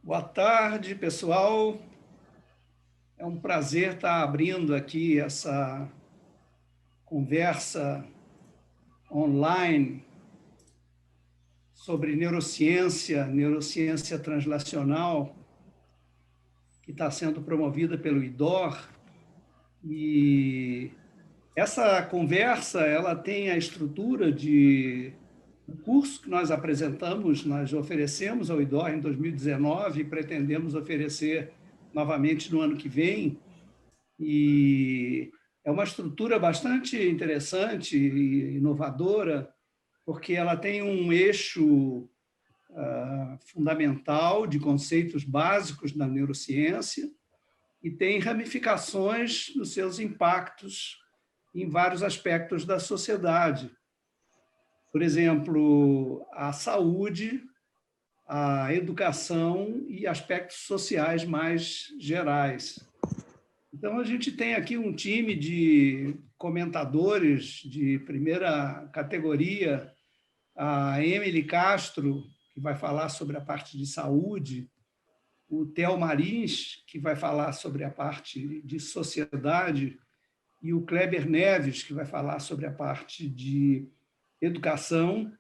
Boa tarde, pessoal. É um prazer estar abrindo aqui essa conversa online sobre neurociência translacional, que está sendo promovida pelo IDOR. E essa conversa ela tem a estrutura de um curso que nós apresentamos, nós oferecemos ao IDOR em 2019 e pretendemos oferecer novamente no ano que vem. E é uma estrutura bastante interessante e inovadora, porque ela tem um eixo fundamental de conceitos básicos da neurociência e tem ramificações nos seus impactos em vários aspectos da sociedade. Por exemplo, a saúde, a educação e aspectos sociais mais gerais. Então, a gente tem aqui um time de comentadores de primeira categoria, a Emily Castro, que vai falar sobre a parte de saúde, o Theo Marins, que vai falar sobre a parte de sociedade, e o Kleber Neves, que vai falar sobre a parte de educação.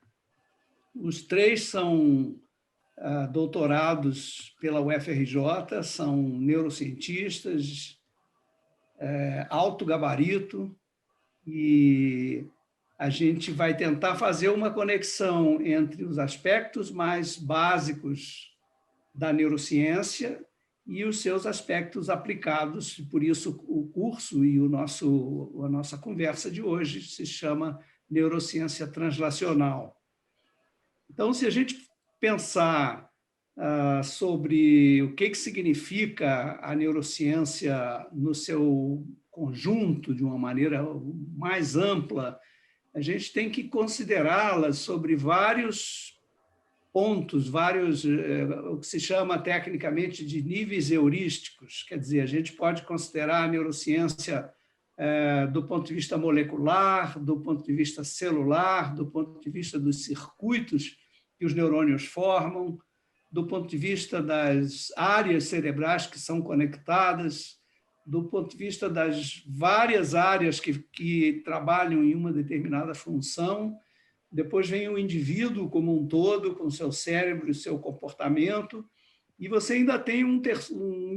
Os três são doutorados pela UFRJ, são neurocientistas, alto gabarito, e a gente vai tentar fazer uma conexão entre os aspectos mais básicos da neurociência e os seus aspectos aplicados. Por isso, o curso e a nossa conversa de hoje se chama Neurociência Translacional. Então, se a gente pensar sobre o que significa a neurociência no seu conjunto, de uma maneira mais ampla, a gente tem que considerá-la sobre vários pontos, o que se chama tecnicamente de níveis heurísticos. Quer dizer, a gente pode considerar a neurociência do ponto de vista molecular, do ponto de vista celular, do ponto de vista dos circuitos que os neurônios formam, do ponto de vista das áreas cerebrais que são conectadas, do ponto de vista das várias áreas que trabalham em uma determinada função. Depois vem o indivíduo como um todo, com seu cérebro e seu comportamento, e você ainda tem um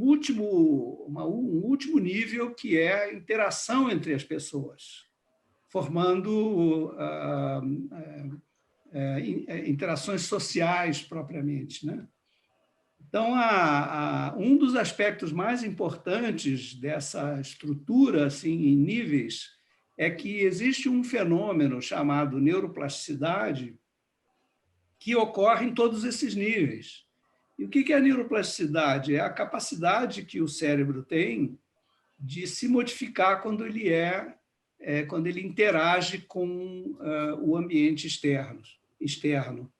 último nível, que é a interação entre as pessoas, formando interações sociais propriamente, né? Então, um dos aspectos mais importantes dessa estrutura, assim, em níveis, é que existe um fenômeno chamado neuroplasticidade que ocorre em todos esses níveis. E o que é a neuroplasticidade? É a capacidade que o cérebro tem de se modificar quando ele interage com o ambiente externo.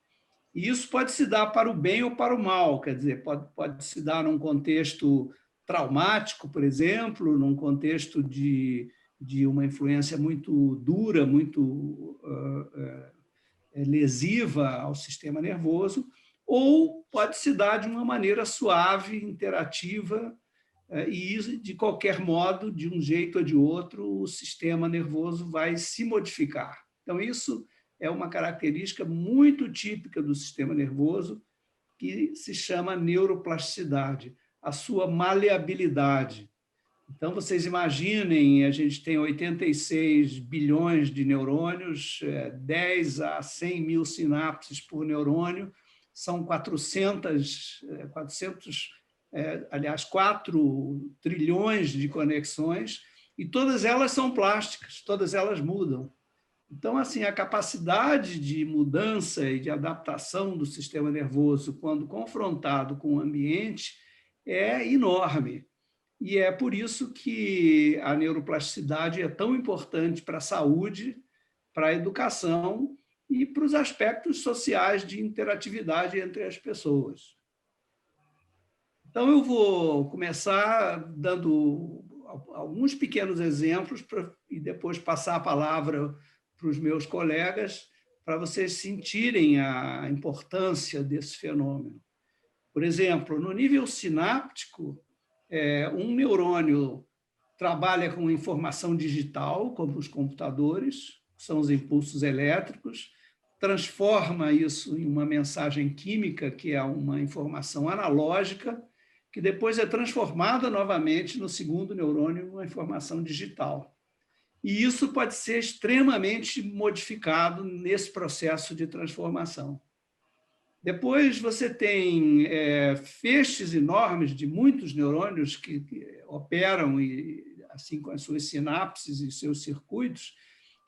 E isso pode se dar para o bem ou para o mal, quer dizer, pode se dar num contexto traumático, por exemplo, num contexto de uma influência muito dura, muito lesiva ao sistema nervoso, ou pode se dar de uma maneira suave, interativa, e, de qualquer modo, de um jeito ou de outro, o sistema nervoso vai se modificar. Então, isso é uma característica muito típica do sistema nervoso, que se chama neuroplasticidade, a sua maleabilidade. Então, vocês imaginem, a gente tem 86 bilhões de neurônios, 10 a 100 mil sinapses por neurônio, são 4 trilhões de conexões, e todas elas são plásticas, todas elas mudam. Então, assim, a capacidade de mudança e de adaptação do sistema nervoso quando confrontado com o ambiente é enorme. E é por isso que a neuroplasticidade é tão importante para a saúde, para a educação e para os aspectos sociais de interatividade entre as pessoas. Então, eu vou começar dando alguns pequenos exemplos e depois passar a palavra para os meus colegas, para vocês sentirem a importância desse fenômeno. Por exemplo, no nível sináptico, um neurônio trabalha com informação digital, como os computadores, são os impulsos elétricos, transforma isso em uma mensagem química, que é uma informação analógica, que depois é transformada novamente no segundo neurônio em uma informação digital. E isso pode ser extremamente modificado nesse processo de transformação. Depois você tem feixes enormes de muitos neurônios que operam assim com as suas sinapses e seus circuitos,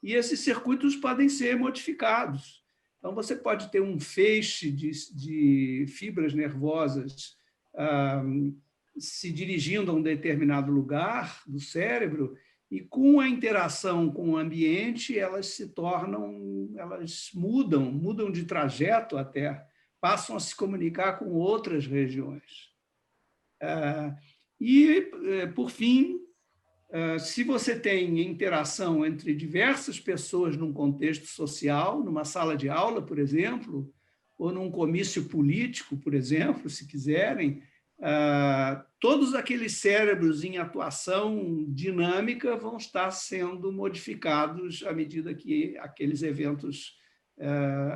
e esses circuitos podem ser modificados. Então, você pode ter um feixe de fibras nervosas se dirigindo a um determinado lugar do cérebro, e com a interação com o ambiente, elas mudam de trajeto até, passam a se comunicar com outras regiões. E, por fim, se você tem interação entre diversas pessoas num contexto social, numa sala de aula, por exemplo, ou num comício político, por exemplo, se quiserem, todos aqueles cérebros em atuação dinâmica vão estar sendo modificados à medida que aqueles eventos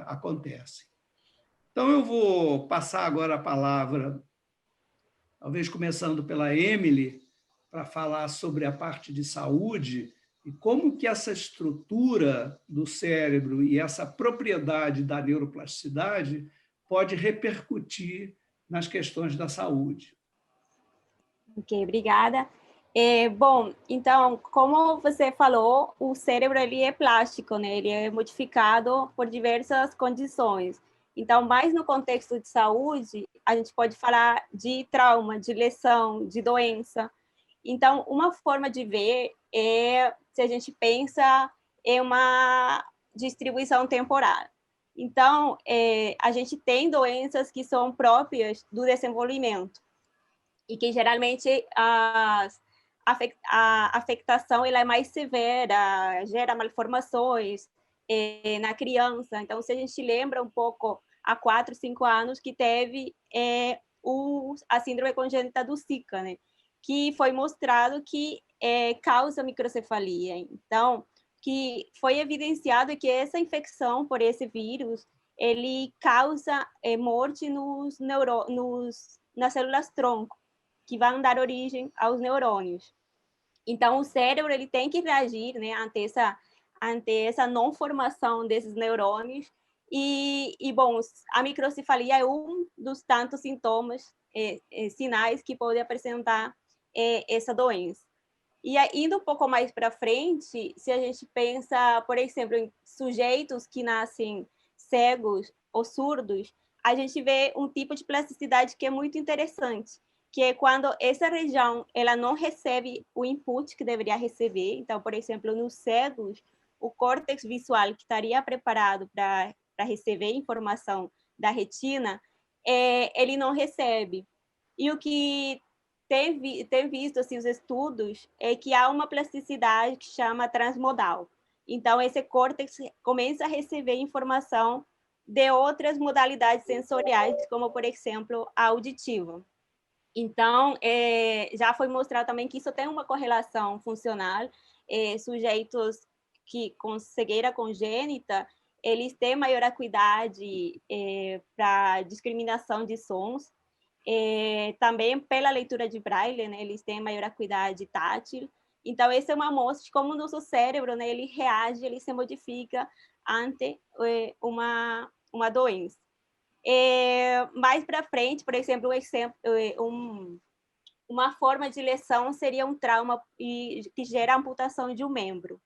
acontecem. Então, eu vou passar agora a palavra, talvez começando pela Emily, para falar sobre a parte de saúde e como que essa estrutura do cérebro e essa propriedade da neuroplasticidade pode repercutir nas questões da saúde. Ok, obrigada. Bom, então, como você falou, o cérebro ele é plástico, né? Ele é modificado por diversas condições. Então, mais no contexto de saúde, a gente pode falar de trauma, de lesão, de doença. Então, uma forma de ver é se a gente pensa em uma distribuição temporal. Então, a gente tem doenças que são próprias do desenvolvimento e que geralmente a afetação ela é mais severa, gera malformações na criança. Então, se a gente lembra um pouco, há 4, 5 anos que teve a síndrome congênita do Zika, né? Que foi mostrado que causa microcefalia. Então, que foi evidenciado que essa infecção por esse vírus, ele causa morte nas células-tronco, que vão dar origem aos neurônios. Então, o cérebro ele tem que reagir, né, ante essa não formação desses neurônios. Bom, a microcefalia é um dos tantos sintomas, sinais que pode apresentar essa doença. E indo um pouco mais para frente, se a gente pensa, por exemplo, em sujeitos que nascem cegos ou surdos, a gente vê um tipo de plasticidade que é muito interessante, que é quando essa região ela não recebe o input que deveria receber. Então, por exemplo, nos cegos, o córtex visual que estaria preparado para receber informação da retina, ele não recebe. E o que tem visto assim, os estudos é que há uma plasticidade que chama transmodal. Então, esse córtex começa a receber informação de outras modalidades sensoriais, como, por exemplo, a auditiva. Então, já foi mostrado também que isso tem uma correlação funcional. Sujeitos com cegueira congênita, eles têm maior acuidade para discriminação de sons. Também pela leitura de braille, né, eles têm maior acuidade tátil. Então, essa é uma amostra de como o nosso cérebro, né, ele reage, ele se modifica ante uma doença. Mais para frente, por exemplo, uma forma de lesão seria um trauma que gera a amputação de um membro.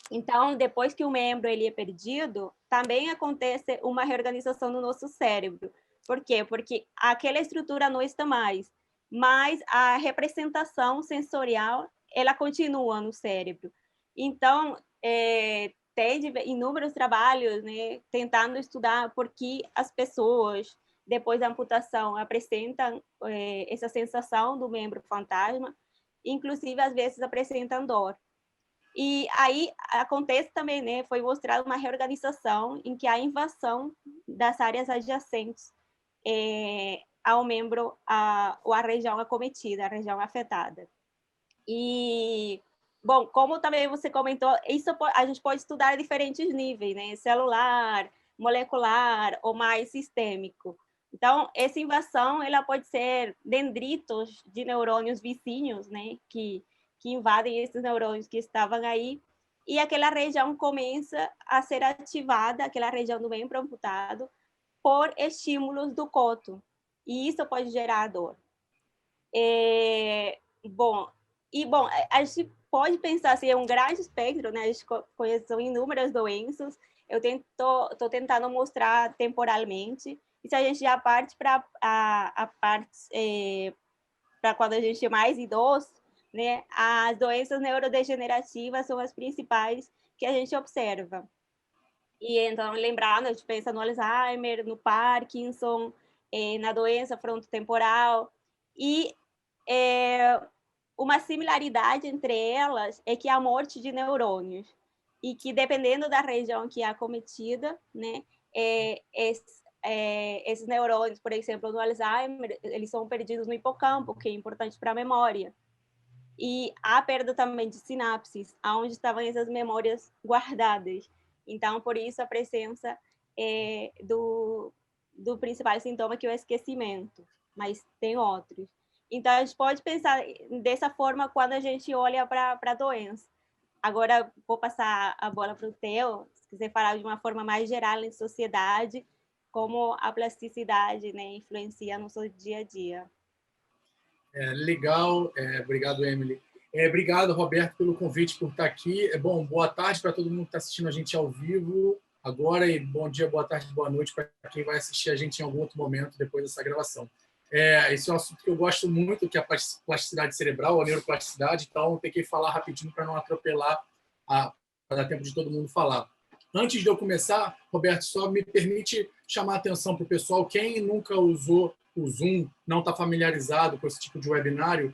Então, depois que o membro ele é perdido, também acontece uma reorganização no nosso cérebro. Por quê? Porque aquela estrutura não está mais, mas a representação sensorial ela continua no cérebro. Então, tem inúmeros trabalhos, né, tentando estudar por que as pessoas, depois da amputação, apresentam essa sensação do membro fantasma, inclusive, às vezes, apresentam dor. E aí acontece também, né, foi mostrada uma reorganização em que há invasão das áreas adjacentes ao membro ou à região acometida, a região afetada. E, bom, como também você comentou, isso a gente pode estudar a diferentes níveis, né? Celular, molecular ou mais sistêmico. Então, essa invasão, ela pode ser dendritos de neurônios vizinhos, né? Que invadem esses neurônios que estavam aí, e aquela região começa a ser ativada, aquela região do membro amputado, por estímulos do coto. E isso pode gerar dor. Bom, a gente pode pensar assim, é um grande espectro, né? A gente conhece inúmeras doenças. Eu estou tentando mostrar temporalmente. E se a gente já parte para a parte para quando a gente é mais idoso, né? As doenças neurodegenerativas são as principais que a gente observa. E então, lembrando, a gente pensa no Alzheimer, no Parkinson, na doença frontotemporal. E uma similaridade entre elas é que a morte de neurônios, e que dependendo da região que é acometida, né, esses neurônios, por exemplo, no Alzheimer, eles são perdidos no hipocampo, que é importante para a memória. E há perda também de sinapses, onde estavam essas memórias guardadas. Então, por isso, a presença do principal sintoma, que é o esquecimento, mas tem outros. Então, a gente pode pensar dessa forma quando a gente olha para a doença. Agora, vou passar a bola para o Theo, se quiser falar de uma forma mais geral em sociedade, como a plasticidade, né, influencia no seu dia a dia. Legal, obrigado, Emily. Obrigado, Roberto, pelo convite, por estar aqui. Bom, boa tarde para todo mundo que está assistindo a gente ao vivo agora, e bom dia, boa tarde, boa noite para quem vai assistir a gente em algum outro momento depois dessa gravação. Esse é um assunto que eu gosto muito, que é a plasticidade cerebral, a neuroplasticidade, então tem que falar rapidinho para não atropelar, para dar tempo de todo mundo falar. Antes de eu começar, Roberto, só me permite chamar a atenção para o pessoal, quem nunca usou o Zoom, não está familiarizado com esse tipo de webinário,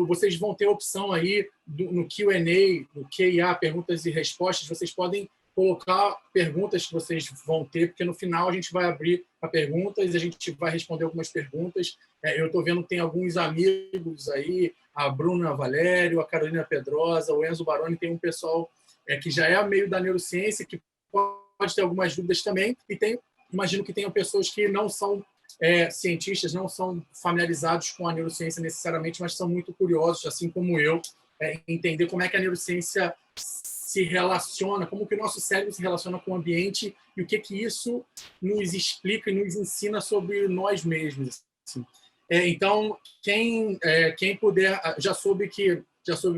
vocês vão ter a opção aí no Q&A, no QA, perguntas e respostas, vocês podem colocar perguntas que vocês vão ter, porque no final a gente vai abrir para perguntas e a gente vai responder algumas perguntas. Eu estou vendo que tem alguns amigos aí, a Bruna Valério, a Carolina Pedrosa, o Enzo Baroni, tem um pessoal que já é meio da neurociência, que pode ter algumas dúvidas também, e imagino que tenham pessoas que não são cientistas, não são familiarizados com a neurociência necessariamente, mas são muito curiosos, assim como eu, entender como é que a neurociência se relaciona, como que o nosso cérebro se relaciona com o ambiente e o que isso nos explica e nos ensina sobre nós mesmos. Assim. Então, quem puder, já soube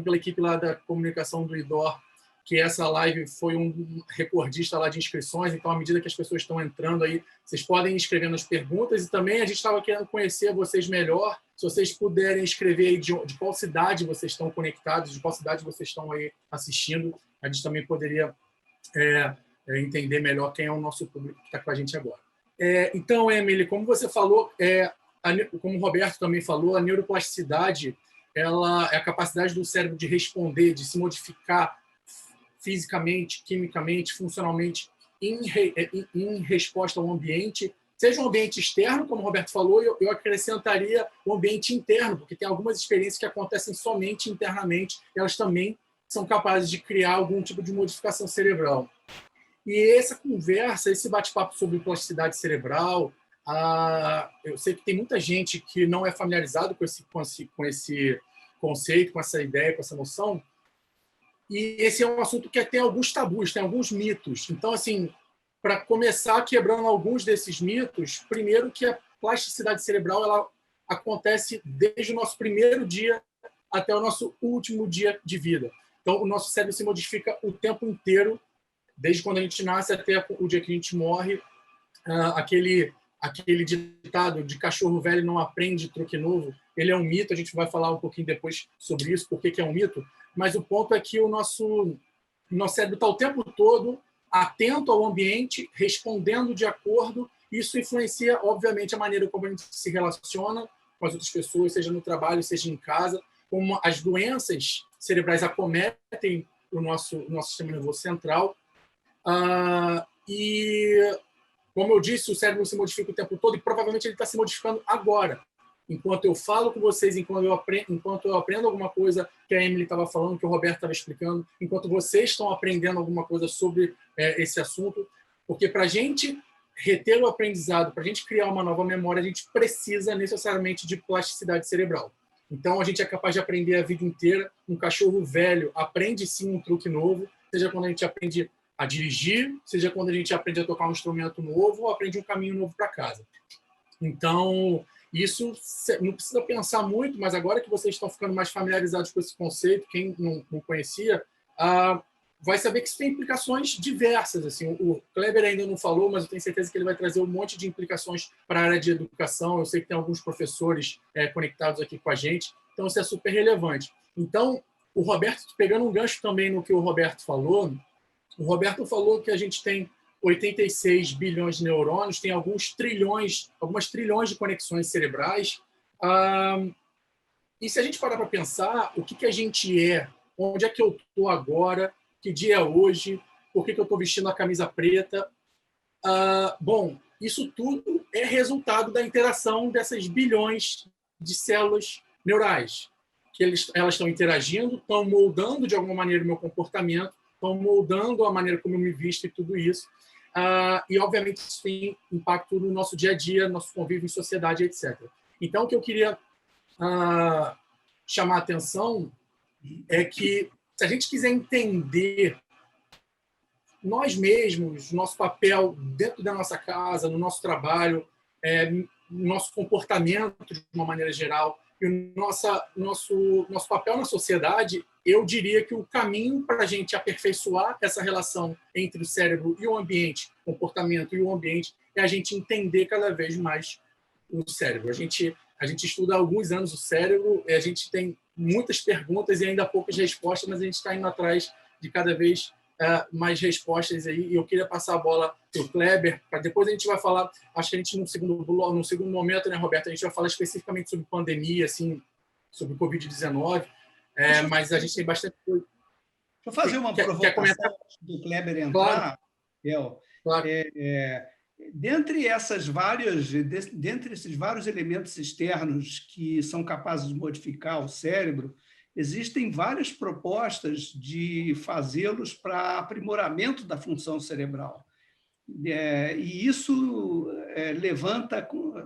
pela equipe lá da comunicação do IDOR que essa live foi um recordista lá de inscrições, então, à medida que as pessoas estão entrando aí, vocês podem ir escrevendo as perguntas, e também a gente estava querendo conhecer vocês melhor, se vocês puderem escrever aí de qual cidade vocês estão conectados, de qual cidade vocês estão aí assistindo, a gente também poderia entender melhor quem é o nosso público que está com a gente agora. Então, Emily, como você falou, como o Roberto também falou, a neuroplasticidade ela é a capacidade do cérebro de responder, de se modificar fisicamente, quimicamente, funcionalmente, em resposta ao ambiente, seja um ambiente externo, como o Roberto falou, eu acrescentaria o ambiente interno, porque tem algumas experiências que acontecem somente internamente, e elas também são capazes de criar algum tipo de modificação cerebral. E essa conversa, esse bate-papo sobre plasticidade cerebral, eu sei que tem muita gente que não é familiarizado com esse conceito, com essa ideia, com essa noção. E esse é um assunto que tem alguns tabus, tem alguns mitos. Então, assim, para começar quebrando alguns desses mitos, primeiro que a plasticidade cerebral ela acontece desde o nosso primeiro dia até o nosso último dia de vida. Então, o nosso cérebro se modifica o tempo inteiro, desde quando a gente nasce até o dia que a gente morre. Aquele ditado de cachorro velho não aprende truque novo, ele é um mito, a gente vai falar um pouquinho depois sobre isso, por que é um mito, mas o ponto é que o nosso cérebro está o tempo todo atento ao ambiente, respondendo de acordo, isso influencia, obviamente, a maneira como a gente se relaciona com as outras pessoas, seja no trabalho, seja em casa, como as doenças cerebrais acometem o nosso sistema nervoso central. E Como eu disse, o cérebro se modifica o tempo todo e provavelmente ele está se modificando agora. Enquanto eu falo com vocês, enquanto eu aprendo alguma coisa que a Emily estava falando, que o Roberto estava explicando, enquanto vocês estão aprendendo alguma coisa sobre esse assunto, porque para a gente reter o aprendizado, para a gente criar uma nova memória, a gente precisa necessariamente de plasticidade cerebral. Então, a gente é capaz de aprender a vida inteira. Um cachorro velho aprende, sim, um truque novo, seja quando a gente aprende a dirigir, seja quando a gente aprende a tocar um instrumento novo ou aprende um caminho novo para casa. Então, isso não precisa pensar muito, mas agora que vocês estão ficando mais familiarizados com esse conceito, quem não conhecia, vai saber que isso tem implicações diversas. Assim, o Kleber ainda não falou, mas eu tenho certeza que ele vai trazer um monte de implicações para a área de educação. Eu sei que tem alguns professores conectados aqui com a gente, então isso é super relevante. Então, o Roberto, pegando um gancho também no que o Roberto falou, que a gente tem 86 bilhões de neurônios, tem algumas trilhões de conexões cerebrais. E se a gente parar para pensar, o que a gente é, onde é que eu estou agora, que dia é hoje, por que eu estou vestindo a camisa preta? Bom, isso tudo é resultado da interação dessas bilhões de células neurais, que elas estão interagindo, estão moldando de alguma maneira o meu comportamento, estão moldando a maneira como eu me visto e tudo isso. E, obviamente, isso tem impacto no nosso dia a dia, no nosso convívio em sociedade, etc. Então, o que eu queria chamar a atenção é que, se a gente quiser entender nós mesmos, nosso papel dentro da nossa casa, no nosso trabalho, no nosso comportamento de uma maneira geral, e o nosso papel na sociedade, eu diria que o caminho para a gente aperfeiçoar essa relação entre o cérebro e o ambiente, o comportamento e o ambiente, é a gente entender cada vez mais o cérebro. A gente estuda há alguns anos o cérebro, a gente tem muitas perguntas e ainda poucas respostas, mas a gente está indo atrás de cada vez mais respostas aí. E eu queria passar a bola para o Kleber, para depois a gente vai falar, acho que a gente no segundo momento, né, Roberto, a gente vai falar especificamente sobre pandemia, assim, sobre Covid-19, mas a gente tem bastante coisa. Deixa eu fazer uma provocação do Kleber entrar. Claro. Dentre esses vários elementos externos que são capazes de modificar o cérebro, existem várias propostas de fazê-los para aprimoramento da função cerebral. E isso levanta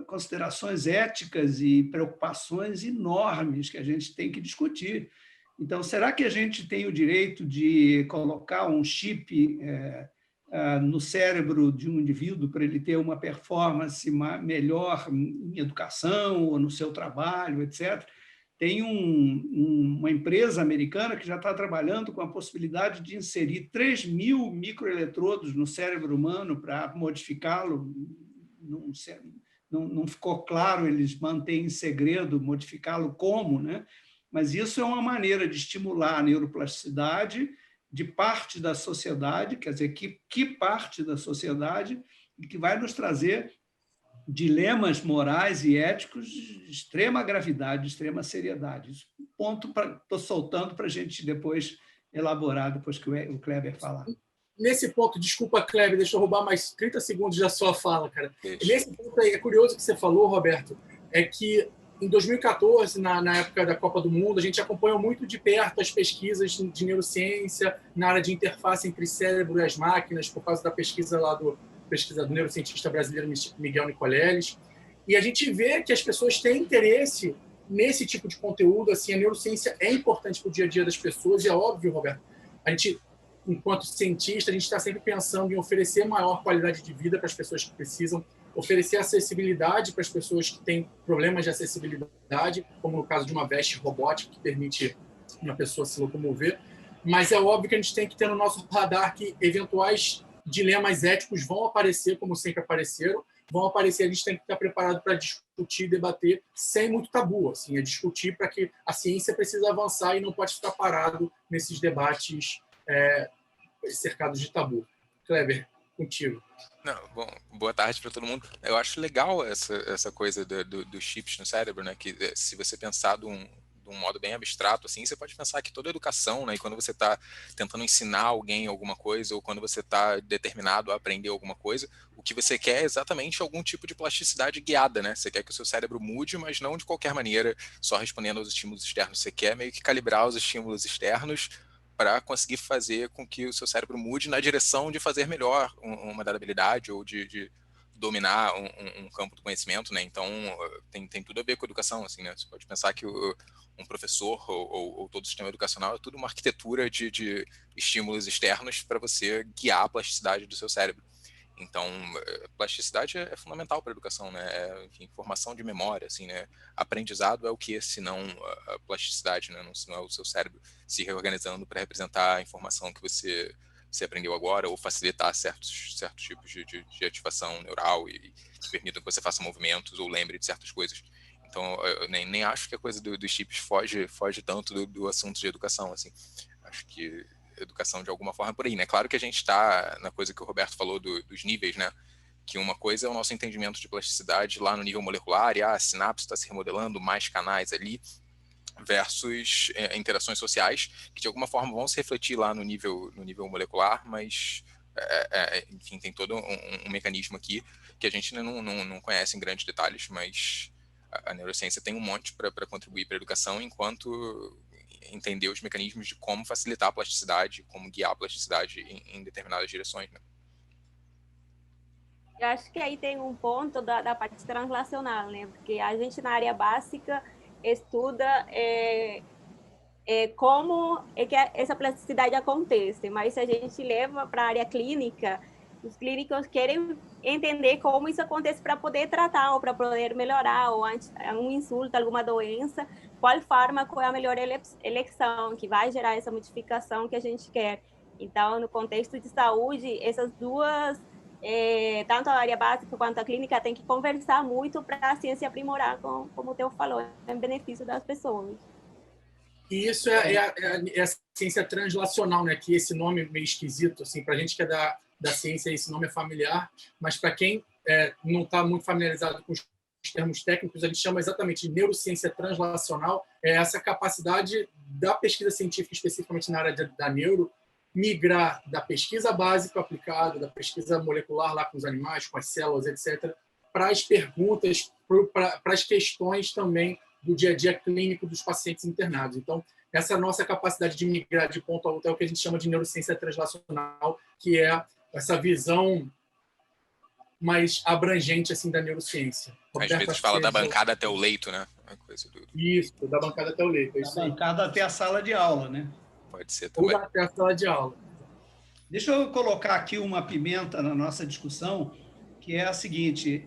considerações éticas e preocupações enormes que a gente tem que discutir. Então, será que a gente tem o direito de colocar um chip no cérebro de um indivíduo para ele ter uma performance melhor em educação ou no seu trabalho, etc.? Tem uma empresa americana que já está trabalhando com a possibilidade de inserir 3.000 microeletrodos no cérebro humano para modificá-lo. Não ficou claro, eles mantêm em segredo modificá-lo como, né? Mas isso é uma maneira de estimular a neuroplasticidade de parte da sociedade, quer dizer, que parte da sociedade, e que vai nos trazer dilemas morais e éticos de extrema gravidade, de extrema seriedade. Isso é um ponto estou soltando para a gente depois elaborar, depois que o Kleber falar. Nesse ponto, desculpa, Kleber, deixa eu roubar mais 30 segundos da sua fala, cara. Nesse ponto aí, é curioso que você falou, Roberto, é que em 2014, na época da Copa do Mundo, a gente acompanhou muito de perto as pesquisas de neurociência na área de interface entre cérebro e as máquinas, por causa da pesquisa lá do neurocientista brasileiro Miguel Nicoleles. E a gente vê que as pessoas têm interesse nesse tipo de conteúdo. Assim, a neurociência é importante para o dia a dia das pessoas, e é óbvio, Roberto, a gente, enquanto cientista, a gente está sempre pensando em oferecer maior qualidade de vida para as pessoas que precisam, oferecer acessibilidade para as pessoas que têm problemas de acessibilidade, como no caso de uma veste robótica que permite uma pessoa se locomover. Mas é óbvio que a gente tem que ter no nosso radar que eventuais dilemas éticos vão aparecer, como sempre apareceram, a gente tem que estar preparado para discutir, debater, sem muito tabu, assim, discutir para que a ciência precisa avançar e não pode ficar parado nesses debates cercados de tabu. Kleber, contigo. Não, bom, boa tarde para todo mundo. Eu acho legal essa coisa dos chips no cérebro, né? Que se você pensar de de um modo bem abstrato, assim, você pode pensar que toda educação, né, e quando você está tentando ensinar alguém alguma coisa, ou quando você está determinado a aprender alguma coisa, o que você quer é exatamente algum tipo de plasticidade guiada, né? Você quer que o seu cérebro mude, mas não de qualquer maneira, só respondendo aos estímulos externos. Você quer meio que calibrar os estímulos externos para conseguir fazer com que o seu cérebro mude na direção de fazer melhor uma dada habilidade ou de dominar um campo do conhecimento, né? Então, tem tudo a ver com a educação, assim, né? Você pode pensar que um professor ou todo o sistema educacional é tudo uma arquitetura de estímulos externos para você guiar a plasticidade do seu cérebro. Então, plasticidade é fundamental para a educação, né? Enfim, formação de memória, assim, né? Aprendizado é o que, se não a plasticidade, né? Não é o seu cérebro se reorganizando para representar a informação que você aprendeu agora ou facilitar certos tipos de ativação neural e que permitam que você faça movimentos ou lembre de certas coisas. Então, eu nem acho que a coisa dos chips foge tanto do assunto de educação, assim. Acho que educação de alguma forma por aí, né? Claro que a gente está na coisa que o Roberto falou dos níveis, né? Que uma coisa é o nosso entendimento de plasticidade lá no nível molecular, e a sinapse está se remodelando, mais canais ali, versus interações sociais, que de alguma forma vão se refletir lá no nível molecular, mas, enfim, tem todo um mecanismo aqui que a gente não conhece em grandes detalhes, mas a neurociência tem um monte para contribuir para a educação, enquanto entender os mecanismos de como facilitar a plasticidade, como guiar a plasticidade em determinadas direções, né? Eu acho que aí tem um ponto da parte translacional, né? Porque a gente na área básica estuda como é que essa plasticidade acontece, mas se a gente leva para a área clínica, os clínicos querem entender como isso acontece para poder tratar ou para poder melhorar ou um insulto, alguma doença, qual fármaco é a melhor eleição que vai gerar essa modificação que a gente quer. Então, no contexto de saúde, essas duas, tanto a área básica quanto a clínica, tem que conversar muito para a ciência aprimorar, como o Theo falou, em benefício das pessoas. E isso é a ciência translacional, né? Que esse nome meio esquisito, assim, para a gente que é da ciência, esse nome é familiar, mas para quem não está muito familiarizado com os termos técnicos, a gente chama exatamente de neurociência translacional, é essa capacidade da pesquisa científica, especificamente na área da neuro, migrar da pesquisa básica aplicada, da pesquisa molecular lá com os animais, com as células, etc., para as perguntas, para as questões também do dia a dia clínico dos pacientes internados. Então, essa nossa capacidade de migrar de ponto a outro é o que a gente chama de neurociência translacional, que é essa visão mais abrangente assim da neurociência. Às vezes fala da bancada até o leito, né? Isso, da bancada até o leito. Da bancada até a sala de aula, né? Pode ser também. Ou até a sala de aula. Deixa eu colocar aqui uma pimenta na nossa discussão, que é a seguinte: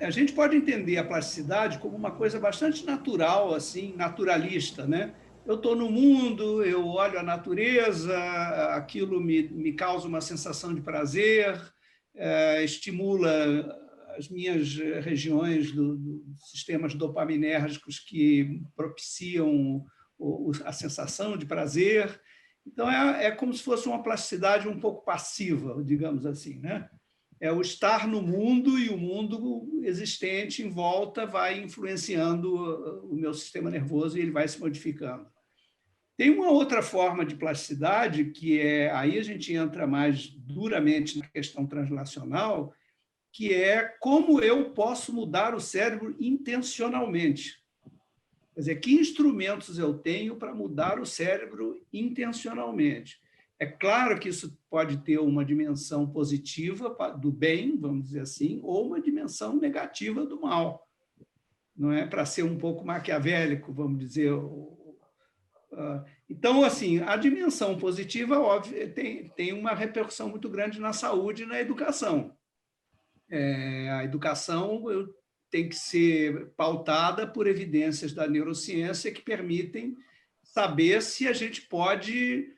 a gente pode entender a plasticidade como uma coisa bastante natural, assim, naturalista, né? Eu estou no mundo, eu olho a natureza, aquilo me causa uma sensação de prazer, estimula as minhas regiões dos sistemas dopaminérgicos que propiciam a sensação de prazer. Então, é como se fosse uma plasticidade um pouco passiva, digamos assim, né? É o estar no mundo, e o mundo existente em volta vai influenciando o meu sistema nervoso e ele vai se modificando. Tem uma outra forma de plasticidade, que aí a gente entra mais duramente na questão translacional, que é como eu posso mudar o cérebro intencionalmente. Quer dizer, que instrumentos eu tenho para mudar o cérebro intencionalmente? É claro que isso pode ter uma dimensão positiva do bem, vamos dizer assim, ou uma dimensão negativa do mal. Não é para ser um pouco maquiavélico, vamos dizer. Então, assim, a dimensão positiva, óbvio, tem uma repercussão muito grande na saúde e na educação. A educação tem que ser pautada por evidências da neurociência que permitem saber se a gente pode,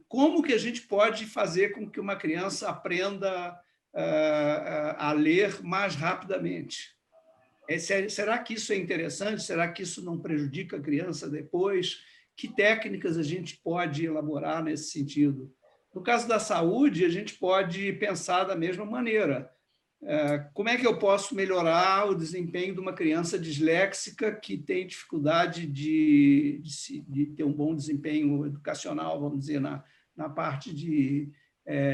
como que a gente pode fazer com que uma criança aprenda a ler mais rapidamente. Será que isso é interessante? Será que isso não prejudica a criança depois? Que técnicas a gente pode elaborar nesse sentido? No caso da saúde, a gente pode pensar da mesma maneira. como é que eu posso melhorar o desempenho de uma criança disléxica que tem dificuldade de ter um bom desempenho educacional, vamos dizer, na parte de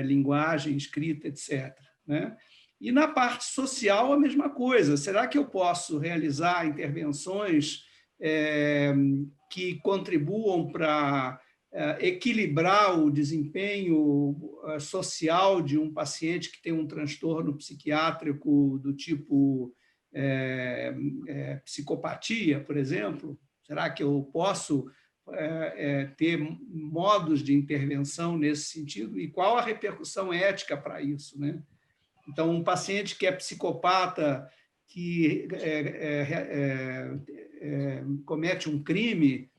linguagem, escrita, etc., né? E na parte social, a mesma coisa. Será que eu posso realizar intervenções que contribuam para equilibrar o desempenho social de um paciente que tem um transtorno psiquiátrico do tipo psicopatia, por exemplo? Será que eu posso ter modos de intervenção nesse sentido? E qual a repercussão ética para isso, né? Então, um paciente que é psicopata, que comete um crime,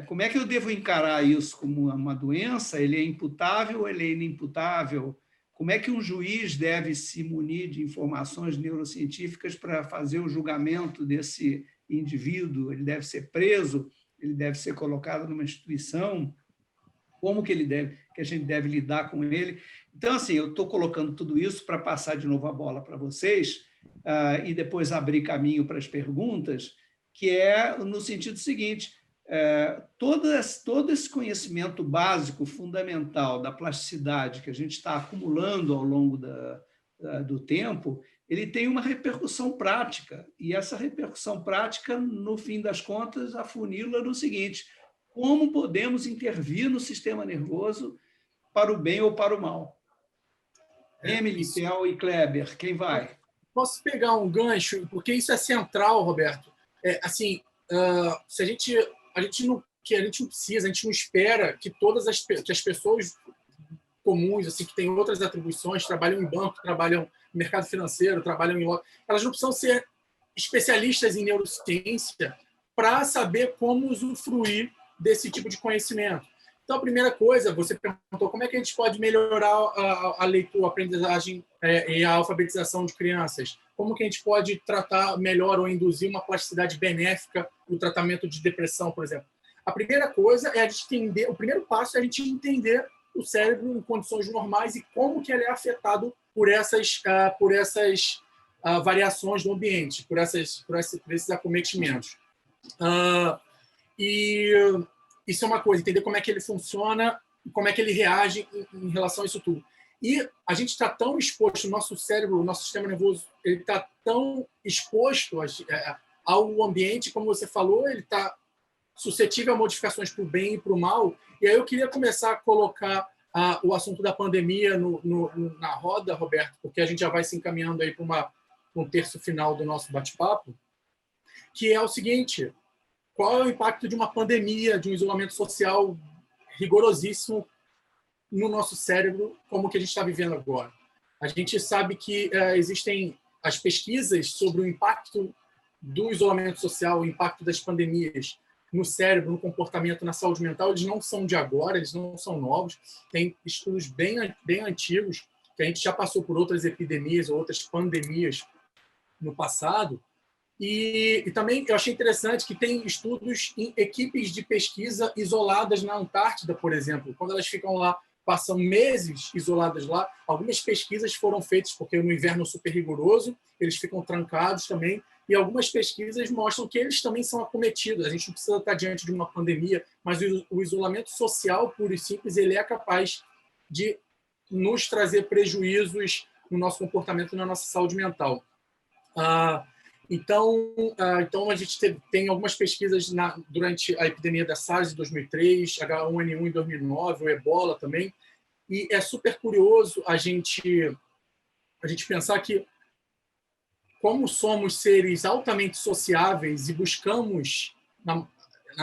como é que eu devo encarar isso como uma doença? Ele é imputável ou ele é inimputável? Como é que um juiz deve se munir de informações neurocientíficas para fazer o julgamento desse indivíduo? Ele deve ser preso? Ele deve ser colocado numa instituição? Como que a gente deve lidar com ele? Então, assim, eu estou colocando tudo isso para passar de novo a bola para vocês e depois abrir caminho para as perguntas, que é no sentido seguinte: todo esse conhecimento básico, fundamental da plasticidade que a gente está acumulando ao longo do tempo, ele tem uma repercussão prática, e essa repercussão prática, no fim das contas, afunila no seguinte: como podemos intervir no sistema nervoso para o bem ou para o mal? Emily, Theo e Kleber, quem vai? Posso pegar um gancho, porque isso é central, Roberto. Se a gente não precisa, a gente não espera que que as pessoas comuns, assim, que têm outras atribuições, trabalham em banco, trabalham no mercado financeiro, trabalham em loja, elas não precisam ser especialistas em neurociência para saber como usufruir desse tipo de conhecimento. Então, a primeira coisa, você perguntou como é que a gente pode melhorar a leitura, a aprendizagem e a alfabetização de crianças. Como que a gente pode tratar melhor ou induzir uma plasticidade benéfica no tratamento de depressão, por exemplo. A primeira coisa é a gente entender, o primeiro passo é a gente entender o cérebro em condições normais e como que ele é afetado por essas variações do ambiente, por esses acometimentos. E isso é uma coisa, entender como é que ele funciona e como é que ele reage em relação a isso tudo. E a gente está tão exposto, o nosso cérebro, o nosso sistema nervoso, ele está tão exposto ao ambiente, como você falou, ele está suscetível a modificações para o bem e para o mal. E aí eu queria começar a colocar o assunto da pandemia na roda, Roberto, porque a gente já vai se encaminhando aí para um terço final do nosso bate-papo, que é o seguinte: qual é o impacto de uma pandemia, de um isolamento social rigorosíssimo no nosso cérebro, como que a gente está vivendo agora? A gente sabe que existem as pesquisas sobre o impacto do isolamento social, o impacto das pandemias no cérebro, no comportamento, na saúde mental. Eles não são de agora, eles não são novos. Tem estudos bem antigos, que a gente já passou por outras epidemias ou outras pandemias no passado. E também eu achei interessante que tem estudos em equipes de pesquisa isoladas na Antártida, por exemplo. Quando elas ficam lá, passam meses isoladas lá, algumas pesquisas foram feitas, porque no inverno é super rigoroso, eles ficam trancados também, e algumas pesquisas mostram que eles também são acometidos. A gente não precisa estar diante de uma pandemia, mas o isolamento social, puro e simples, ele é capaz de nos trazer prejuízos no nosso comportamento e na nossa saúde mental. Então a gente tem algumas pesquisas durante a epidemia da SARS em 2003, H1N1 em 2009, o Ebola também, e é super curioso a gente pensar que, como somos seres altamente sociáveis e buscamos, na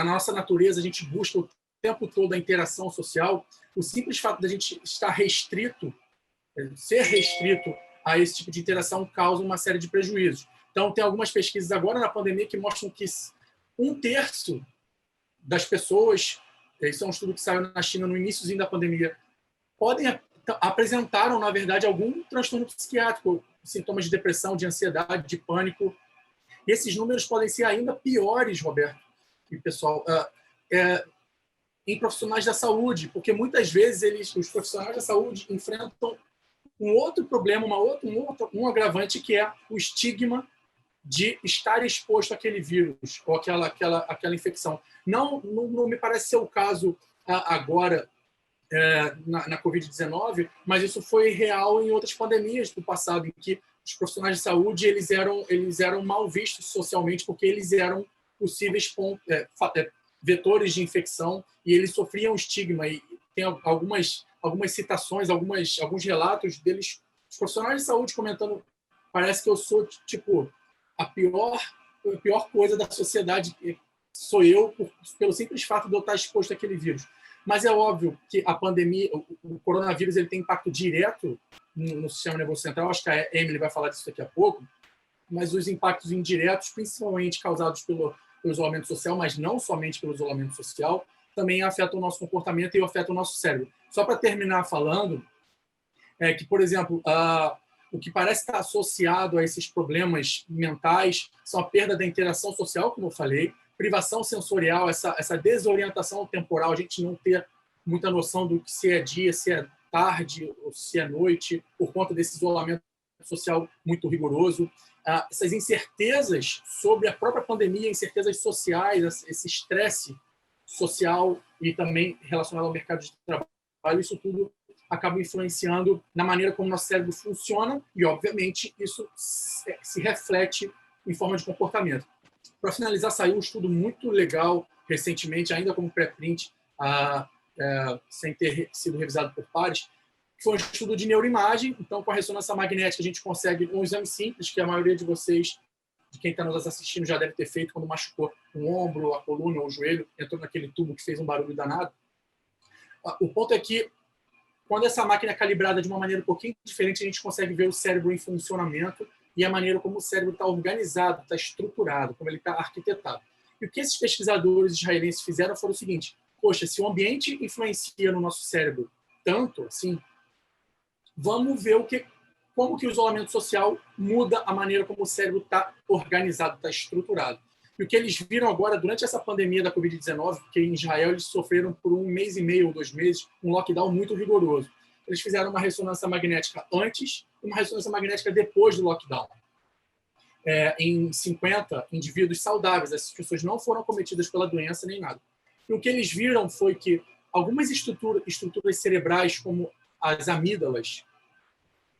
nossa natureza, a gente busca o tempo todo a interação social, o simples fato de a gente estar ser restrito a esse tipo de interação causa uma série de prejuízos. Então, tem algumas pesquisas agora na pandemia que mostram que 1/3 das pessoas, isso é um estudo que saiu na China no iníciozinho da pandemia, apresentaram, na verdade, algum transtorno psiquiátrico, sintomas de depressão, de ansiedade, de pânico. E esses números podem ser ainda piores, Roberto e pessoal, em profissionais da saúde, porque muitas vezes os profissionais da saúde enfrentam um outro problema, um agravante, que é o estigma de estar exposto àquele vírus ou aquela infecção. Não me parece ser o caso agora na Covid-19, mas isso foi real em outras pandemias do passado, em que os profissionais de saúde eles eram mal vistos socialmente porque eles eram possíveis vetores de infecção e eles sofriam estigma. E tem algumas citações, alguns relatos deles, os profissionais de saúde comentando: parece que eu sou tipo a pior coisa da sociedade, sou eu pelo simples fato de eu estar exposto àquele vírus. Mas é óbvio que a pandemia, o coronavírus, ele tem impacto direto no sistema nervoso central. Acho que a Emily vai falar disso daqui a pouco. Mas os impactos indiretos, principalmente causados pelo isolamento social, mas não somente pelo isolamento social, também afetam o nosso comportamento e afetam o nosso cérebro. Só para terminar falando, que, por exemplo, o que parece estar associado a esses problemas mentais são a perda da interação social, como eu falei, privação sensorial, essa desorientação temporal, a gente não ter muita noção do que se é dia, se é tarde ou se é noite, por conta desse isolamento social muito rigoroso. Essas incertezas sobre a própria pandemia, incertezas sociais, esse estresse social e também relacionado ao mercado de trabalho, isso tudo acaba influenciando na maneira como nosso cérebro funciona e, obviamente, isso se reflete em forma de comportamento. Para finalizar, saiu um estudo muito legal recentemente, ainda como pré-print, sem ter sido revisado por pares, que foi um estudo de neuroimagem. Então, com a ressonância magnética, a gente consegue um exame simples, que a maioria de vocês, de quem está nos assistindo, já deve ter feito quando machucou um ombro, a coluna ou o joelho, entrou naquele tubo que fez um barulho danado. O ponto é que, quando essa máquina é calibrada de uma maneira um pouquinho diferente, a gente consegue ver o cérebro em funcionamento e a maneira como o cérebro está organizado, está estruturado, como ele está arquitetado. E o que esses pesquisadores israelenses fizeram foi o seguinte: poxa, se o ambiente influencia no nosso cérebro tanto assim, vamos ver como que o isolamento social muda a maneira como o cérebro está organizado, está estruturado. E o que eles viram agora, durante essa pandemia da Covid-19, porque em Israel eles sofreram por 1 mês e meio ou 2 meses um lockdown muito rigoroso. Eles fizeram uma ressonância magnética antes e uma ressonância magnética depois do lockdown. Em 50 indivíduos saudáveis, essas pessoas não foram acometidas pela doença nem nada. E o que eles viram foi que algumas estruturas cerebrais, como as amígdalas,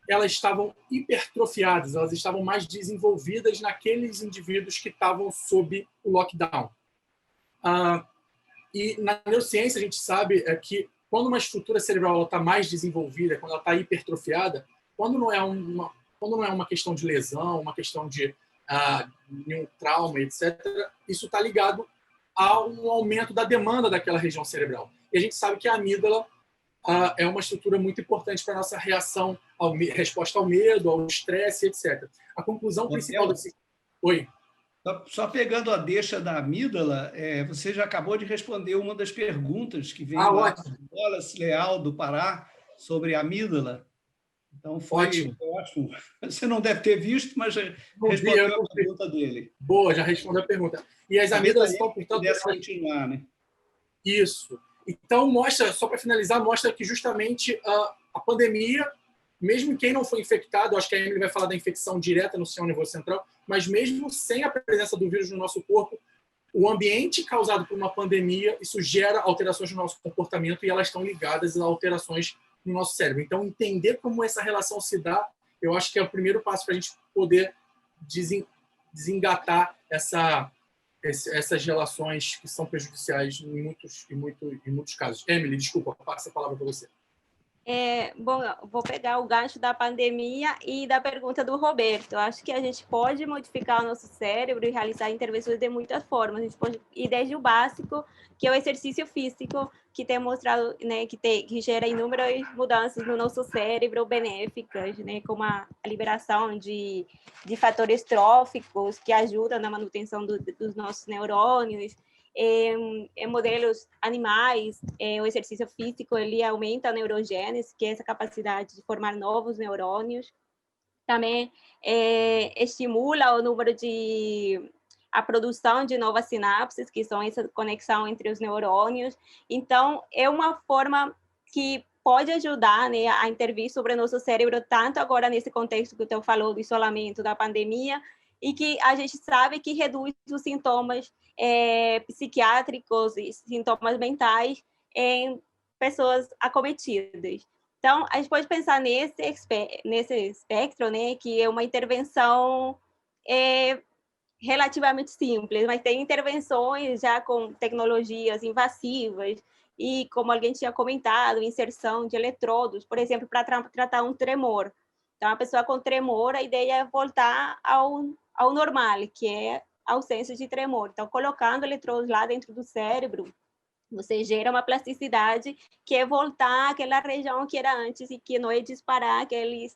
elas estavam hipertrofiadas, elas estavam mais desenvolvidas naqueles indivíduos que estavam sob o lockdown. E na neurociência a gente sabe que quando uma estrutura cerebral está mais desenvolvida, quando ela está hipertrofiada, quando não é uma questão de lesão, uma questão de um trauma, etc., isso está ligado a um aumento da demanda daquela região cerebral. E a gente sabe que a amígdala é uma estrutura muito importante para a nossa reação, resposta ao medo, ao estresse, etc. A conclusão principal desse... Oi? Só pegando a deixa da amígdala, você já acabou de responder uma das perguntas que veio lá do Wallace Leal, do Pará, sobre a amígdala. Então, foi ótimo. Você não deve ter visto, mas respondeu a pergunta dele. Boa, já respondeu a pergunta. E as amígdalas estão, portanto... continuar, né? Isso. Então, só para finalizar, mostra que justamente a pandemia, mesmo quem não foi infectado, acho que a Emily vai falar da infecção direta no sistema nervoso central, mas mesmo sem a presença do vírus no nosso corpo, o ambiente causado por uma pandemia, isso gera alterações no nosso comportamento e elas estão ligadas a alterações no nosso cérebro. Então, entender como essa relação se dá, eu acho que é o primeiro passo para a gente poder desengatar essas relações que são prejudiciais em muitos casos. Emily, desculpa, passo a palavra para você. Bom, vou pegar o gancho da pandemia e da pergunta do Roberto. Eu acho que a gente pode modificar o nosso cérebro e realizar intervenções de muitas formas. A gente pode ir desde o básico, que é o exercício físico, que tem mostrado, né, que gera inúmeras mudanças no nosso cérebro benéficas, né, como a liberação de fatores tróficos que ajudam na manutenção dos nossos neurônios. Em modelos animais, o exercício físico ele aumenta a neurogênese, que é essa capacidade de formar novos neurônios. Também estimula o número a produção de novas sinapses, que são essa conexão entre os neurônios. Então, é uma forma que pode ajudar, né, a intervir sobre o nosso cérebro, tanto agora nesse contexto que o Theo falou, do isolamento, da pandemia, e que a gente sabe que reduz os sintomas psiquiátricos e sintomas mentais em pessoas acometidas. Então, a gente pode pensar nesse espectro, né, que é uma intervenção relativamente simples, mas tem intervenções já com tecnologias invasivas e, como alguém tinha comentado, inserção de eletrodos, por exemplo, para tratar um tremor. Então, a pessoa com tremor, a ideia é voltar ao normal, que é a ausência de tremor. Então, colocando eletrodos lá dentro do cérebro, você gera uma plasticidade que é voltar àquela região que era antes e que não é disparar aqueles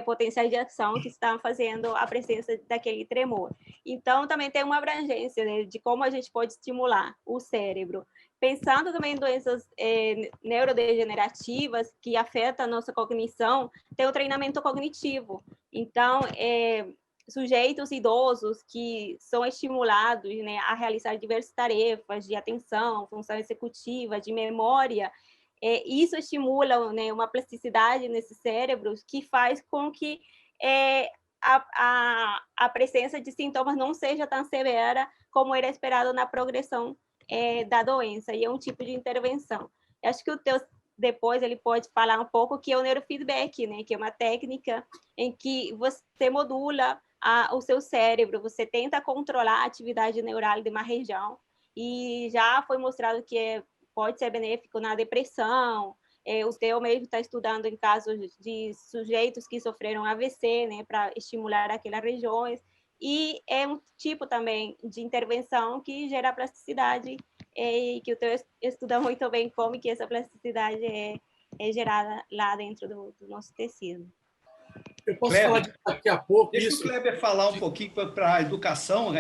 potenciais de ação que estão fazendo a presença daquele tremor. Então, também tem uma abrangência, né, de como a gente pode estimular o cérebro. Pensando também em doenças neurodegenerativas que afetam a nossa cognição, tem o treinamento cognitivo. Então, sujeitos idosos que são estimulados, né, a realizar diversas tarefas de atenção, função executiva, de memória, isso estimula, né, uma plasticidade nesses cérebros que faz com que a presença de sintomas não seja tão severa como era esperado na progressão da doença, e é um tipo de intervenção. Eu acho que o Theo depois ele pode falar um pouco que é o neurofeedback, né, que é uma técnica em que você modula o seu cérebro, você tenta controlar a atividade neural de uma região, e já foi mostrado que pode ser benéfico na depressão. O Theo mesmo está estudando em casos de sujeitos que sofreram AVC, né, para estimular aquelas regiões, e é um tipo também de intervenção que gera plasticidade, e que o Theo estuda muito bem como que essa plasticidade é gerada lá dentro do nosso tecido. Eu posso falar daqui a pouco. Deixa o Kleber falar um pouquinho para a educação.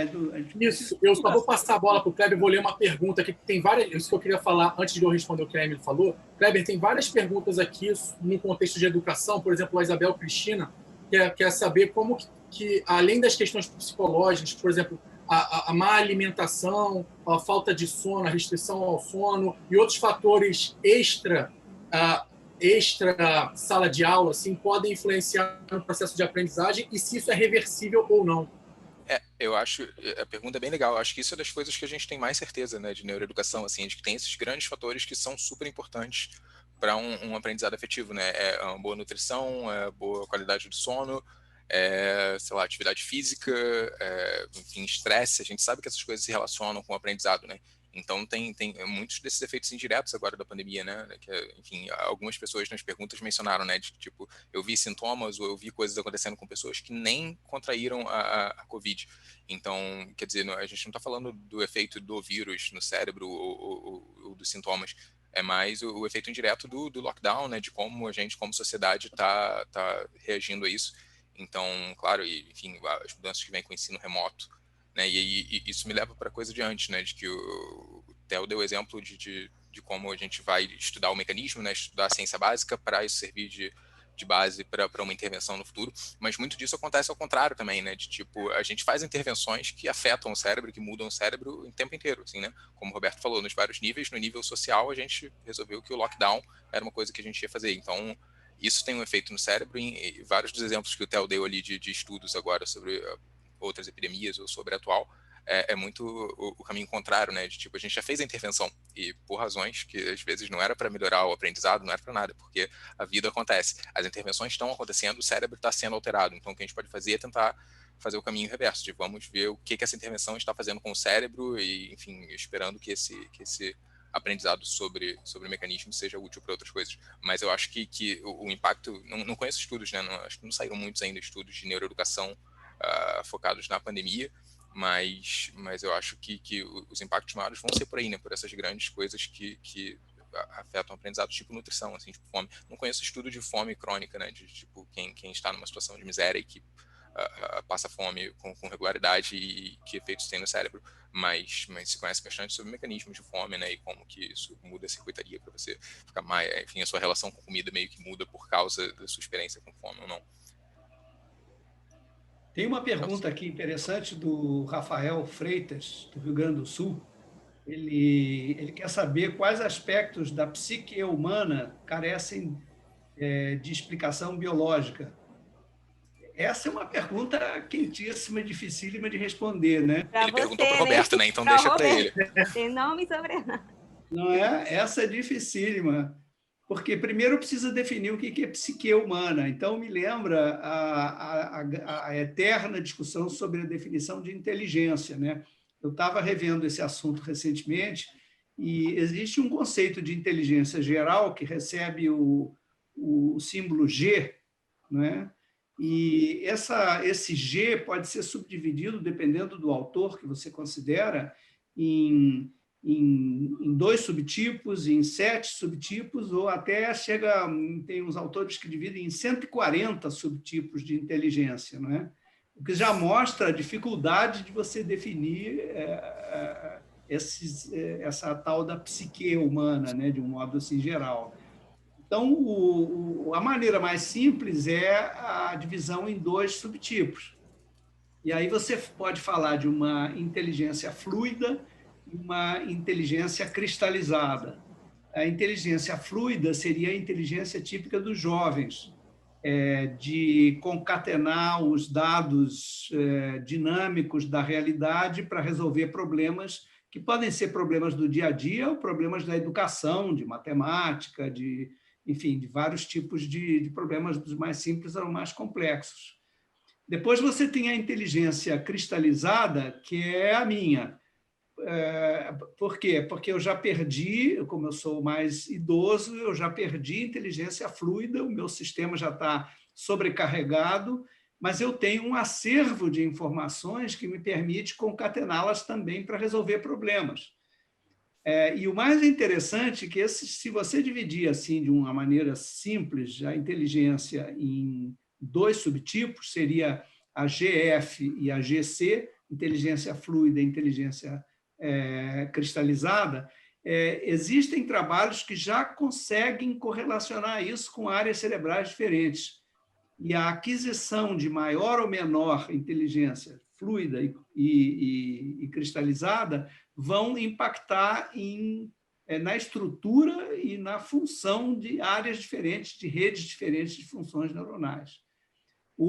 Isso, eu só vou passar a bola para o Kleber, vou ler uma pergunta aqui, que tem várias, isso que eu queria falar antes de eu responder o que a Emily falou. Kleber, tem várias perguntas aqui no contexto de educação, por exemplo, a Isabel Cristina quer saber como que, além das questões psicológicas, por exemplo, a má alimentação, a falta de sono, a restrição ao sono e outros fatores extra sala de aula, assim, podem influenciar no processo de aprendizagem e se isso é reversível ou não. Eu acho, a pergunta é bem legal, eu acho que isso é das coisas que a gente tem mais certeza, né, de neuroeducação, assim, de que tem esses grandes fatores que são super importantes para um aprendizado afetivo, né, uma boa nutrição, boa qualidade do sono, sei lá, atividade física, enfim, estresse, a gente sabe que essas coisas se relacionam com o aprendizado, né. Então, tem muitos desses efeitos indiretos agora da pandemia, né? Que, enfim, algumas pessoas nas perguntas mencionaram, né? De tipo, eu vi sintomas ou eu vi coisas acontecendo com pessoas que nem contraíram a Covid. Então, quer dizer, a gente não está falando do efeito do vírus no cérebro ou dos sintomas. É mais o efeito indireto do lockdown, né? De como a gente, como sociedade, está reagindo a isso. Então, claro, enfim, as mudanças que vêm com o ensino remoto, né, e isso me leva para a coisa de antes, né, de que o Theo deu o exemplo de como a gente vai estudar o mecanismo, né, estudar a ciência básica para isso servir de base para uma intervenção no futuro, mas muito disso acontece ao contrário também, né, de tipo, a gente faz intervenções que afetam o cérebro, que mudam o cérebro o tempo inteiro, assim, né, como o Roberto falou, nos vários níveis, no nível social a gente resolveu que o lockdown era uma coisa que a gente ia fazer, então isso tem um efeito no cérebro, e vários dos exemplos que o Theo deu ali de estudos agora sobre outras epidemias ou sobre a atual, é muito o caminho contrário, né? De tipo, a gente já fez a intervenção e por razões que às vezes não era para melhorar o aprendizado, não era para nada, porque a vida acontece. As intervenções estão acontecendo, o cérebro está sendo alterado. Então, o que a gente pode fazer é tentar fazer o caminho reverso, de vamos ver o que essa intervenção está fazendo com o cérebro e, enfim, esperando que esse aprendizado sobre o mecanismo seja útil para outras coisas. Mas eu acho que o impacto, não conheço estudos, né? Acho que não saíram muitos ainda estudos de neuroeducação focados na pandemia, mas eu acho que os impactos maiores vão ser por aí, né? Por essas grandes coisas que afetam o aprendizado, tipo nutrição, assim, tipo fome. Não conheço estudo de fome crônica, né? De tipo quem está numa situação de miséria e que passa fome com regularidade e que efeitos tem no cérebro, mas se conhece bastante sobre mecanismos de fome, né? E como que isso muda a circuitaria para você ficar mais, enfim, a sua relação com comida meio que muda por causa da sua experiência com fome ou não. Tem uma pergunta aqui interessante do Rafael Freitas, do Rio Grande do Sul. ele quer saber quais aspectos da psique humana carecem de explicação biológica. Essa é uma pergunta quentíssima, dificílima de responder, né? Ele perguntou para o Roberto, né? Então deixa para ele. Tem nome e sobrenome. Não é? Essa é dificílima, porque primeiro precisa definir o que é psique humana. Então, me lembra a eterna discussão sobre a definição de inteligência, né? Eu estava revendo esse assunto recentemente e existe um conceito de inteligência geral que recebe o símbolo G, né? E esse G pode ser subdividido, dependendo do autor que você considera, em 2 subtipos, em 7 subtipos, ou até tem uns autores que dividem em 140 subtipos de inteligência, não é? O que já mostra a dificuldade de você definir essa tal da psique humana, né, de um modo assim geral. Então, a maneira mais simples é a divisão em 2 subtipos. E aí você pode falar de uma inteligência fluida e uma inteligência cristalizada. A inteligência fluida seria a inteligência típica dos jovens, de concatenar os dados dinâmicos da realidade para resolver problemas que podem ser problemas do dia a dia ou problemas da educação, de matemática, enfim, de vários tipos de problemas, dos mais simples aos mais complexos. Depois você tem a inteligência cristalizada, que é a minha. Por quê? Porque eu já perdi, como eu sou mais idoso, eu já perdi inteligência fluida, o meu sistema já está sobrecarregado, mas eu tenho um acervo de informações que me permite concatená-las também para resolver problemas. E o mais interessante é que se você dividir assim de uma maneira simples a inteligência em 2 subtipos, seria a GF e a GC, inteligência fluida e inteligência cristalizada, existem trabalhos que já conseguem correlacionar isso com áreas cerebrais diferentes. E a aquisição de maior ou menor inteligência fluida e cristalizada vão impactar na estrutura e na função de áreas diferentes, de redes diferentes de funções neuronais. A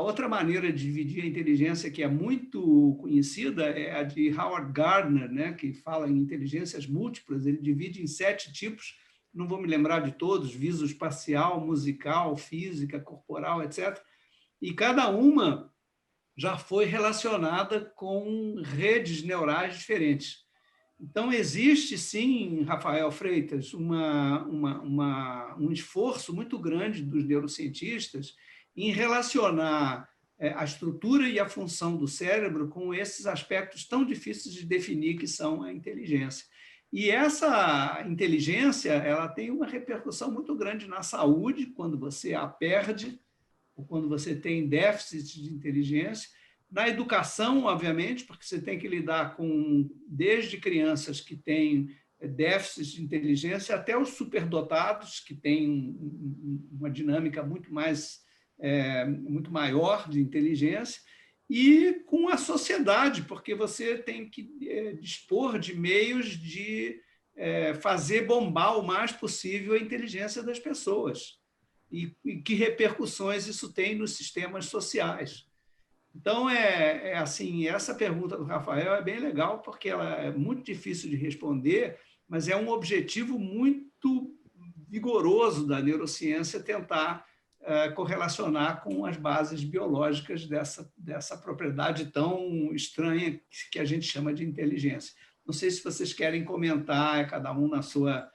outra maneira de dividir a inteligência que é muito conhecida é a de Howard Gardner, né, que fala em inteligências múltiplas. Ele divide em 7 tipos, não vou me lembrar de todos: visoespacial, musical, física, corporal, etc. E cada uma já foi relacionada com redes neurais diferentes. Então, existe, sim, Rafael Freitas, um esforço muito grande dos neurocientistas em relacionar a estrutura e a função do cérebro com esses aspectos tão difíceis de definir que são a inteligência. E essa inteligência ela tem uma repercussão muito grande na saúde, quando você a perde, ou quando você tem déficit de inteligência. Na educação, obviamente, porque você tem que lidar com, desde crianças que têm déficits de inteligência até os superdotados, que têm uma dinâmica muito maior de inteligência, e com a sociedade, porque você tem que dispor de meios de fazer bombar o mais possível a inteligência das pessoas. E que repercussões isso tem nos sistemas sociais. Então, assim, essa pergunta do Rafael é bem legal, porque ela é muito difícil de responder, mas é um objetivo muito vigoroso da neurociência tentar correlacionar com as bases biológicas dessa propriedade tão estranha que a gente chama de inteligência. Não sei se vocês querem comentar, cada um na sua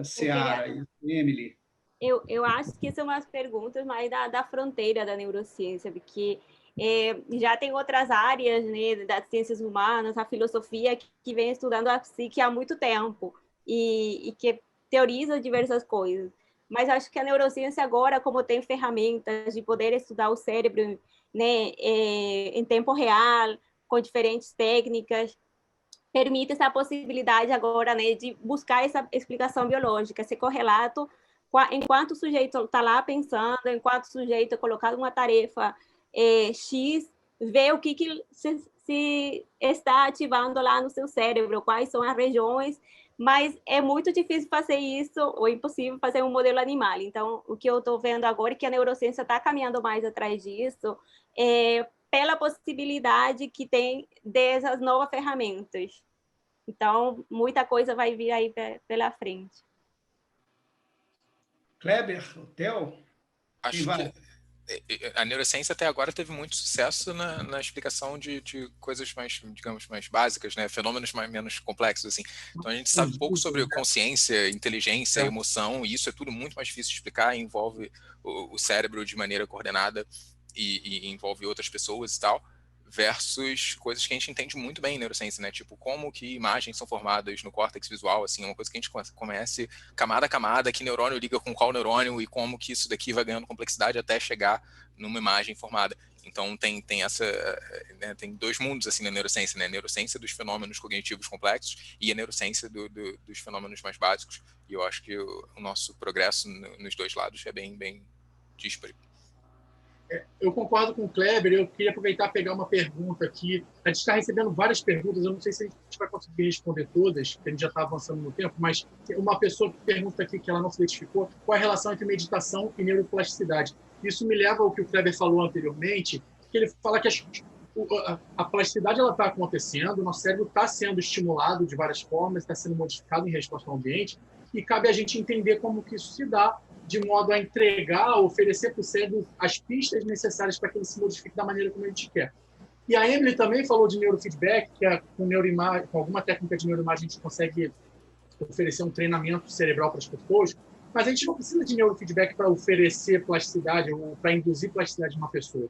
seara. Emily. Eu acho que são as perguntas mais da fronteira da neurociência, porque já tem outras áreas, né, das ciências humanas, a filosofia, que vem estudando a psique há muito tempo e que teoriza diversas coisas. Mas acho que a neurociência agora, como tem ferramentas de poder estudar o cérebro, né, em tempo real, com diferentes técnicas, permite essa possibilidade agora, né, de buscar essa explicação biológica, esse correlato, enquanto o sujeito está lá pensando, enquanto o sujeito é colocado uma tarefa X, ver o que se se está ativando lá no seu cérebro, quais são as regiões, mas é muito difícil fazer isso, ou impossível fazer um modelo animal. Então, o que eu estou vendo agora é que a neurociência está caminhando mais atrás disso, pela possibilidade que tem dessas novas ferramentas. Então, muita coisa vai vir aí pela frente. Kleber, Theo? Acho que a neurociência até agora teve muito sucesso na explicação de coisas mais, digamos, mais básicas, né? Fenômenos menos complexos, assim. Então a gente sabe pouco sobre consciência, inteligência, emoção, e isso é tudo muito mais difícil de explicar, envolve o cérebro de maneira coordenada e envolve outras pessoas e tal, versus coisas que a gente entende muito bem em neurociência, né? Tipo, como que imagens são formadas no córtex visual, assim, uma coisa que a gente conhece camada a camada, que neurônio liga com qual neurônio e como que isso daqui vai ganhando complexidade até chegar numa imagem formada. Então tem essa, né, tem dois mundos assim na neurociência, né? A neurociência dos fenômenos cognitivos complexos e a neurociência dos fenômenos mais básicos. E eu acho que o nosso progresso nos dois lados é bem dísparo. Eu concordo com o Kleber, eu queria aproveitar e pegar uma pergunta aqui. A gente está recebendo várias perguntas, eu não sei se a gente vai conseguir responder todas, porque a gente já está avançando no tempo, mas uma pessoa que pergunta aqui, que ela não se identificou, qual é a relação entre meditação e neuroplasticidade? Isso me leva ao que o Kleber falou anteriormente, que ele fala que a plasticidade está acontecendo, o nosso cérebro está sendo estimulado de várias formas, está sendo modificado em resposta ao ambiente, e cabe a gente entender como que isso se dá, de modo a entregar, oferecer para o cérebro as pistas necessárias para que ele se modifique da maneira como a gente quer. E a Emily também falou de neurofeedback, que com alguma técnica de neuroimagem a gente consegue oferecer um treinamento cerebral para as pessoas, mas a gente não precisa de neurofeedback para oferecer plasticidade ou para induzir plasticidade em uma pessoa.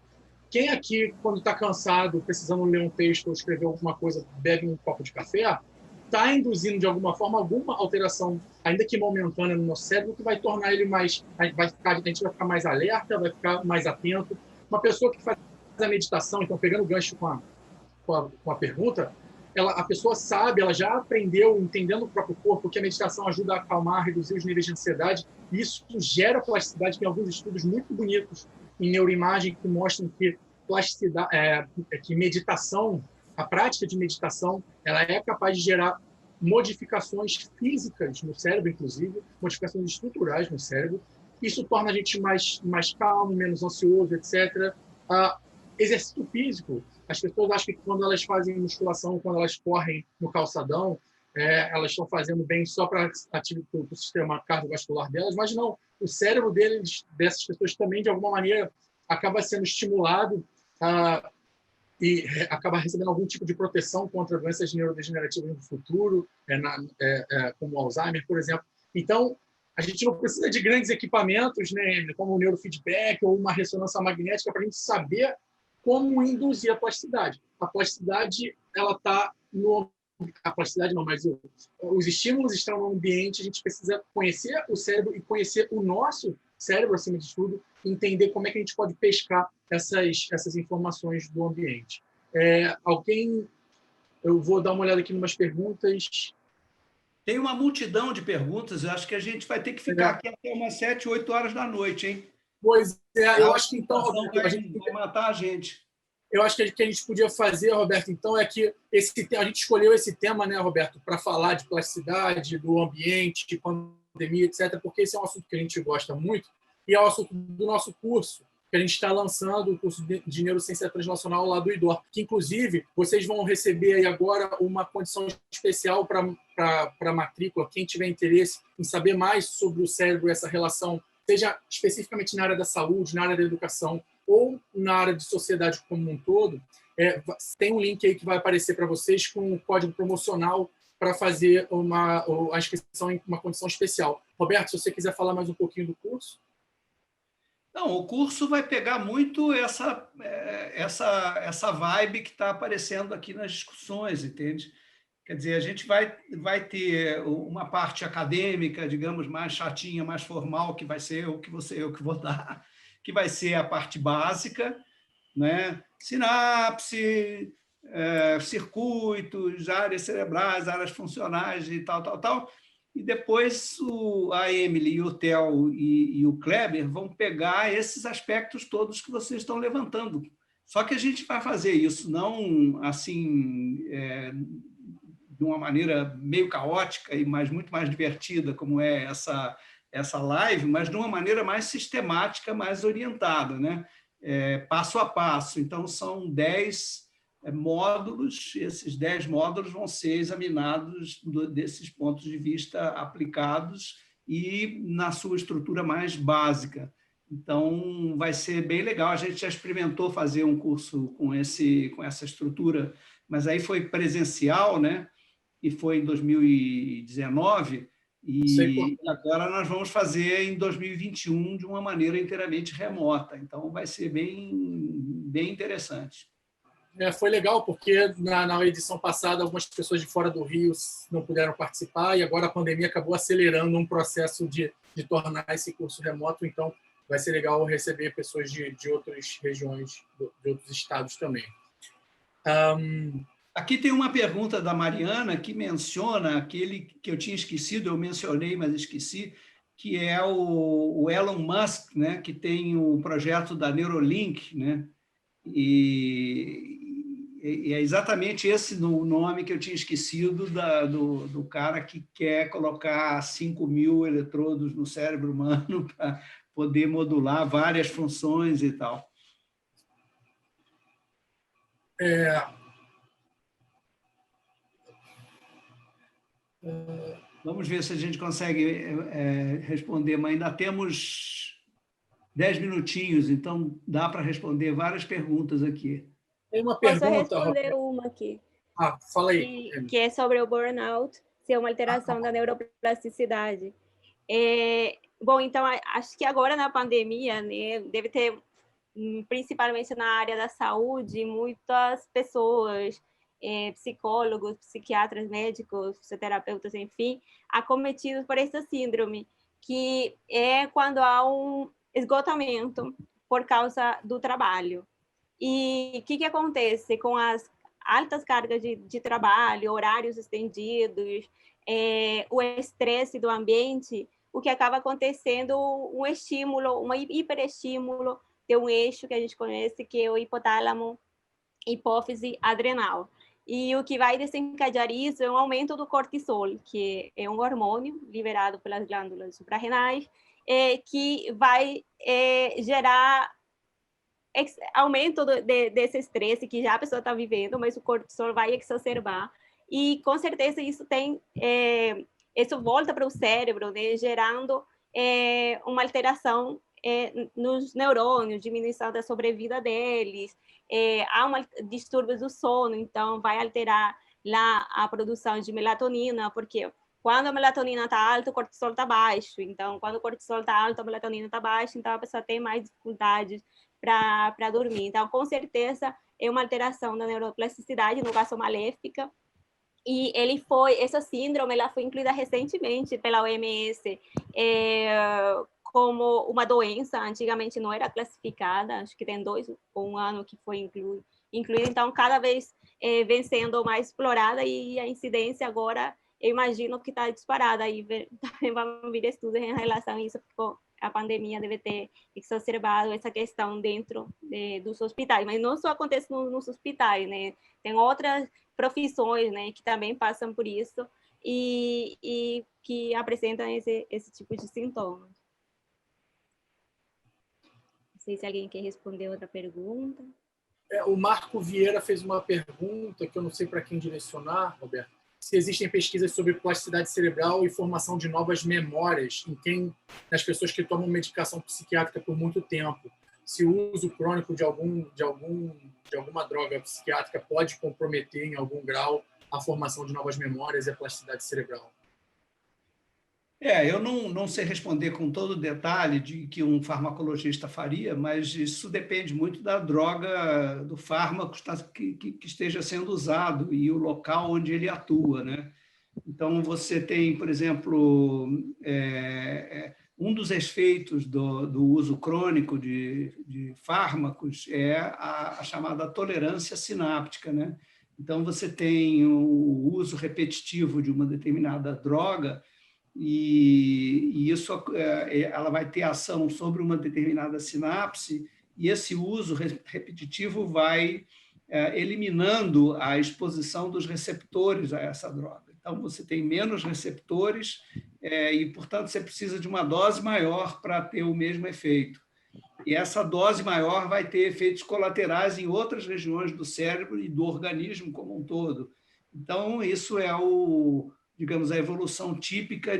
Quem aqui, quando está cansado, precisando ler um texto ou escrever alguma coisa, bebe um copo de café, está induzindo, de alguma forma, alguma alteração, ainda que momentânea, no nosso cérebro, que vai tornar ele mais... a gente vai ficar mais alerta, vai ficar mais atento. Uma pessoa que faz a meditação, então, pegando o gancho com a pergunta, a pessoa sabe, ela já aprendeu, entendendo o próprio corpo, que a meditação ajuda a acalmar, reduzir os níveis de ansiedade, e isso gera plasticidade. Tem alguns estudos muito bonitos em neuroimagem que mostram que que meditação, a prática de meditação, ela é capaz de gerar modificações físicas no cérebro, inclusive, modificações estruturais no cérebro. Isso torna a gente mais calmo, menos ansioso, etc. Exercício físico. As pessoas acham que quando elas fazem musculação, quando elas correm no calçadão, elas estão fazendo bem só para o sistema cardiovascular delas, mas não. O cérebro dessas pessoas também, de alguma maneira, acaba sendo estimulado e acaba recebendo algum tipo de proteção contra doenças neurodegenerativas no futuro, como Alzheimer, por exemplo. Então, a gente não precisa de grandes equipamentos, né, como o neurofeedback ou uma ressonância magnética, para a gente saber como induzir a plasticidade. A plasticidade, ela está no... A plasticidade não, mas os estímulos estão no ambiente, a gente precisa conhecer o cérebro e conhecer o nosso cérebro, acima de tudo, entender como é que a gente pode pescar essas informações do ambiente. Eu vou dar uma olhada aqui em umas perguntas. Tem uma multidão de perguntas, eu acho que a gente vai ter que ficar aqui até umas 7, 8 horas da noite, hein? Pois é, eu acho que então, Roberto, a gente vai matar a gente. Eu acho que o que a gente podia fazer, Roberto, então, é que a gente escolheu esse tema, né, Roberto, para falar de plasticidade, do ambiente, de pandemia, etc., porque esse é um assunto que a gente gosta muito e é o assunto do nosso curso, que a gente está lançando, o curso de Neurociência Translacional lá do IDOR, que, inclusive, vocês vão receber aí agora uma condição especial para a matrícula. Quem tiver interesse em saber mais sobre o cérebro, essa relação, seja especificamente na área da saúde, na área da educação, ou na área de sociedade como um todo, tem um link aí que vai aparecer para vocês com um código promocional para fazer a inscrição em uma condição especial. Roberto, se você quiser falar mais um pouquinho do curso. Não, o curso vai pegar muito essa vibe que está aparecendo aqui nas discussões, entende? Quer dizer, a gente vai ter uma parte acadêmica, digamos, mais chatinha, mais formal, que vai ser o que vou dar, que vai ser a parte básica, né? Sinapse, circuitos, áreas cerebrais, áreas funcionais e tal. E depois a Emily, o Theo e o Kleber vão pegar esses aspectos todos que vocês estão levantando, Só que a gente vai fazer isso não assim de uma maneira meio caótica, mas muito mais divertida, como é essa live, mas de uma maneira mais sistemática, mais orientada, né? Passo a passo. Então, são 10 módulos, esses 10 módulos vão ser examinados desses pontos de vista aplicados e na sua estrutura mais básica. Então, vai ser bem legal. A gente já experimentou fazer um curso com essa estrutura, mas aí foi presencial, né? E foi em 2019, e agora nós vamos fazer em 2021 de uma maneira inteiramente remota. Então, vai ser bem interessante. Foi legal, porque na edição passada algumas pessoas de fora do Rio não puderam participar, e agora a pandemia acabou acelerando um processo de tornar esse curso remoto. Então, vai ser legal receber pessoas de outras regiões, de outros estados também. Aqui tem uma pergunta da Mariana que menciona aquele que eu tinha esquecido, eu mencionei, mas esqueci, que é o Elon Musk, né, que tem o projeto da Neuralink, né, e é exatamente esse o nome que eu tinha esquecido do cara que quer colocar 5.000 eletrodos no cérebro humano para poder modular várias funções e tal. Vamos ver se a gente consegue responder, mas ainda temos 10 minutinhos, então dá para responder várias perguntas aqui. Tem uma pergunta. Posso responder uma aqui? Fala aí. Que é sobre o burnout, se é uma alteração da neuroplasticidade. Bom, então, acho que agora na pandemia, né, deve ter, principalmente na área da saúde, muitas pessoas, psicólogos, psiquiatras, médicos, fisioterapeutas, enfim, acometidos por essa síndrome, que é quando há um esgotamento por causa do trabalho. E o que acontece com as altas cargas de trabalho, horários estendidos, o estresse do ambiente? O que acaba acontecendo um estímulo, um hiperestímulo de um eixo que a gente conhece, que é o hipotálamo, hipófise adrenal. E o que vai desencadear isso é um aumento do cortisol, que é um hormônio liberado pelas glândulas suprarrenais, que vai gerar aumento desse estresse que já a pessoa está vivendo, mas o cortisol vai exacerbar. E, com certeza, isso isso volta para o cérebro, né, gerando uma alteração nos neurônios, diminuição da sobrevida deles, há distúrbios do sono, então vai alterar lá a produção de melatonina, porque quando a melatonina está alta, o cortisol está baixo. Então, quando o cortisol está alto, a melatonina está baixa, então a pessoa tem mais dificuldades para dormir. Então, com certeza, é uma alteração da neuroplasticidade, no caso maléfica. E essa síndrome ela foi incluída recentemente pela OMS como uma doença. Antigamente não era classificada, acho que tem 2 ou 1 ano que foi incluída. Então, cada vez vem sendo mais explorada, e a incidência agora, eu imagino que está disparada. Aí também vão vir estudos em relação a isso, porque a pandemia deve ter exacerbado essa questão dentro dos hospitais. Mas não só acontece nos hospitais, né? Tem outras profissões, né, que também passam por isso e que apresentam esse tipo de sintomas. Não sei se alguém quer responder outra pergunta. O Marco Vieira fez uma pergunta que eu não sei para quem direcionar, Roberto. Se existem pesquisas sobre plasticidade cerebral e formação de novas memórias nas pessoas que tomam medicação psiquiátrica por muito tempo. Se o uso crônico de alguma droga psiquiátrica pode comprometer em algum grau a formação de novas memórias e a plasticidade cerebral. Eu não sei responder com todo o detalhe de que um farmacologista faria, mas isso depende muito da droga, do fármaco que esteja sendo usado e o local onde ele atua, né? Então, você tem, por exemplo, um dos efeitos do uso crônico de fármacos é a chamada tolerância sináptica, né? Então, você tem o uso repetitivo de uma determinada droga, e isso ela vai ter ação sobre uma determinada sinapse, e esse uso repetitivo vai eliminando a exposição dos receptores a essa droga. Então, você tem menos receptores e, portanto, você precisa de uma dose maior para ter o mesmo efeito. E essa dose maior vai ter efeitos colaterais em outras regiões do cérebro e do organismo como um todo. Então, isso é digamos, a evolução típica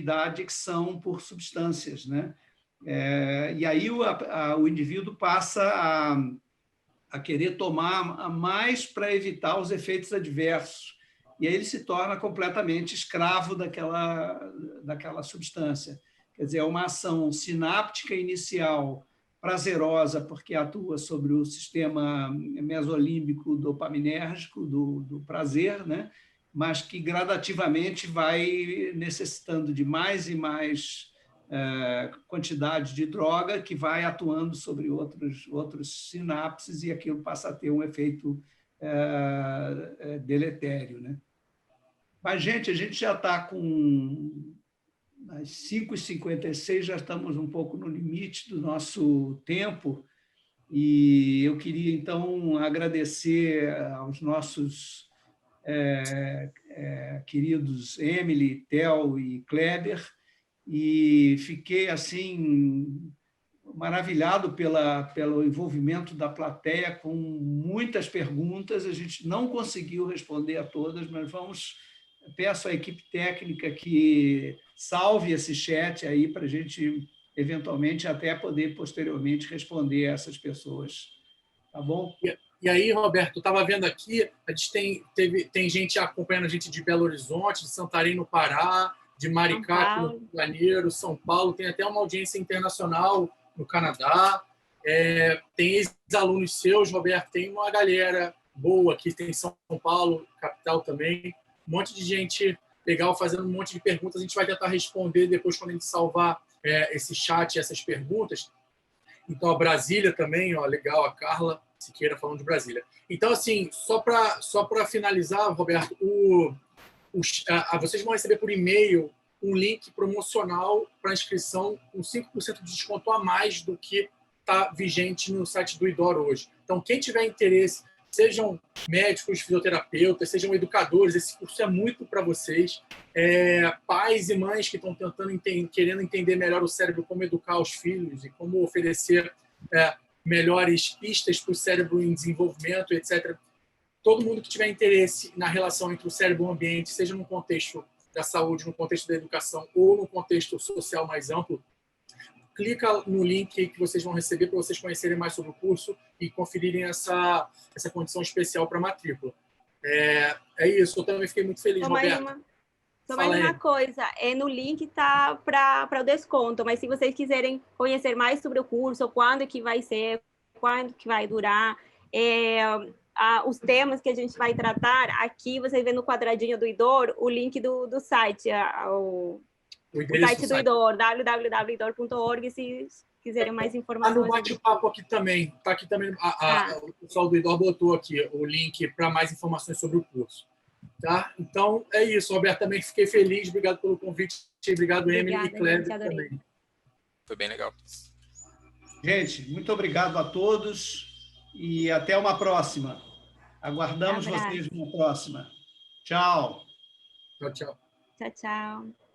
da adicção por substâncias, né? E aí o indivíduo passa a querer tomar mais para evitar os efeitos adversos. E aí ele se torna completamente escravo daquela substância. Quer dizer, é uma ação sináptica inicial prazerosa, porque atua sobre o sistema mesolímbico dopaminérgico do prazer, né? Mas que gradativamente vai necessitando de mais e mais quantidade de droga que vai atuando sobre outros sinapses e aquilo passa a ter um efeito deletério, né? Mas, gente, a gente já está com às 5h56, já estamos um pouco no limite do nosso tempo e eu queria, então, agradecer aos nossos queridos Emily, Theo e Kleber, e fiquei assim maravilhado pelo envolvimento da plateia com muitas perguntas. A gente não conseguiu responder a todas, mas peço à equipe técnica que salve esse chat aí para a gente eventualmente até poder posteriormente responder a essas pessoas. Tá bom? E aí, Roberto, estava vendo aqui, a gente tem gente acompanhando a gente de Belo Horizonte, de Santarém, no Pará, de Maricá, no Rio de Janeiro, São Paulo, tem até uma audiência internacional no Canadá. Tem ex-alunos seus, Roberto, tem uma galera boa aqui, tem São Paulo, capital também, um monte de gente legal fazendo um monte de perguntas. A gente vai tentar responder depois quando a gente salvar esse chat, essas perguntas. Então, a Brasília também, ó, legal, a Carla Siqueira falando de Brasília. Então, assim, só para finalizar, Roberto, vocês vão receber por e-mail um link promocional para inscrição com 5% de desconto a mais do que está vigente no site do IDOR hoje. Então, quem tiver interesse, sejam médicos, fisioterapeutas, sejam educadores, esse curso é muito para vocês. Pais e mães que estão querendo entender melhor o cérebro, como educar os filhos e como oferecer melhores pistas para o cérebro em desenvolvimento, etc. Todo mundo que tiver interesse na relação entre o cérebro e o ambiente, seja no contexto da saúde, no contexto da educação ou no contexto social mais amplo, clica no link que vocês vão receber para vocês conhecerem mais sobre o curso e conferirem essa condição especial para a matrícula. É isso, eu também fiquei muito feliz, Roberto. Só mais uma coisa, no link tá para o desconto, mas se vocês quiserem conhecer mais sobre o curso, quando que vai ser, quando que vai durar, os temas que a gente vai tratar, aqui você vê no quadradinho do IDOR o link do site, o site do IDOR, www.idor.org, se quiserem mais informações. No bate-papo aqui também, está aqui também, o pessoal do IDOR botou aqui o link para mais informações sobre o curso. Tá? Então, é isso, Roberto, também fiquei feliz, obrigado pelo convite, obrigado, Emily e Kleber também. Foi bem legal. Gente, muito obrigado a todos e até uma próxima. Aguardamos vocês numa próxima. Tchau. Tchau, tchau. Tchau, tchau.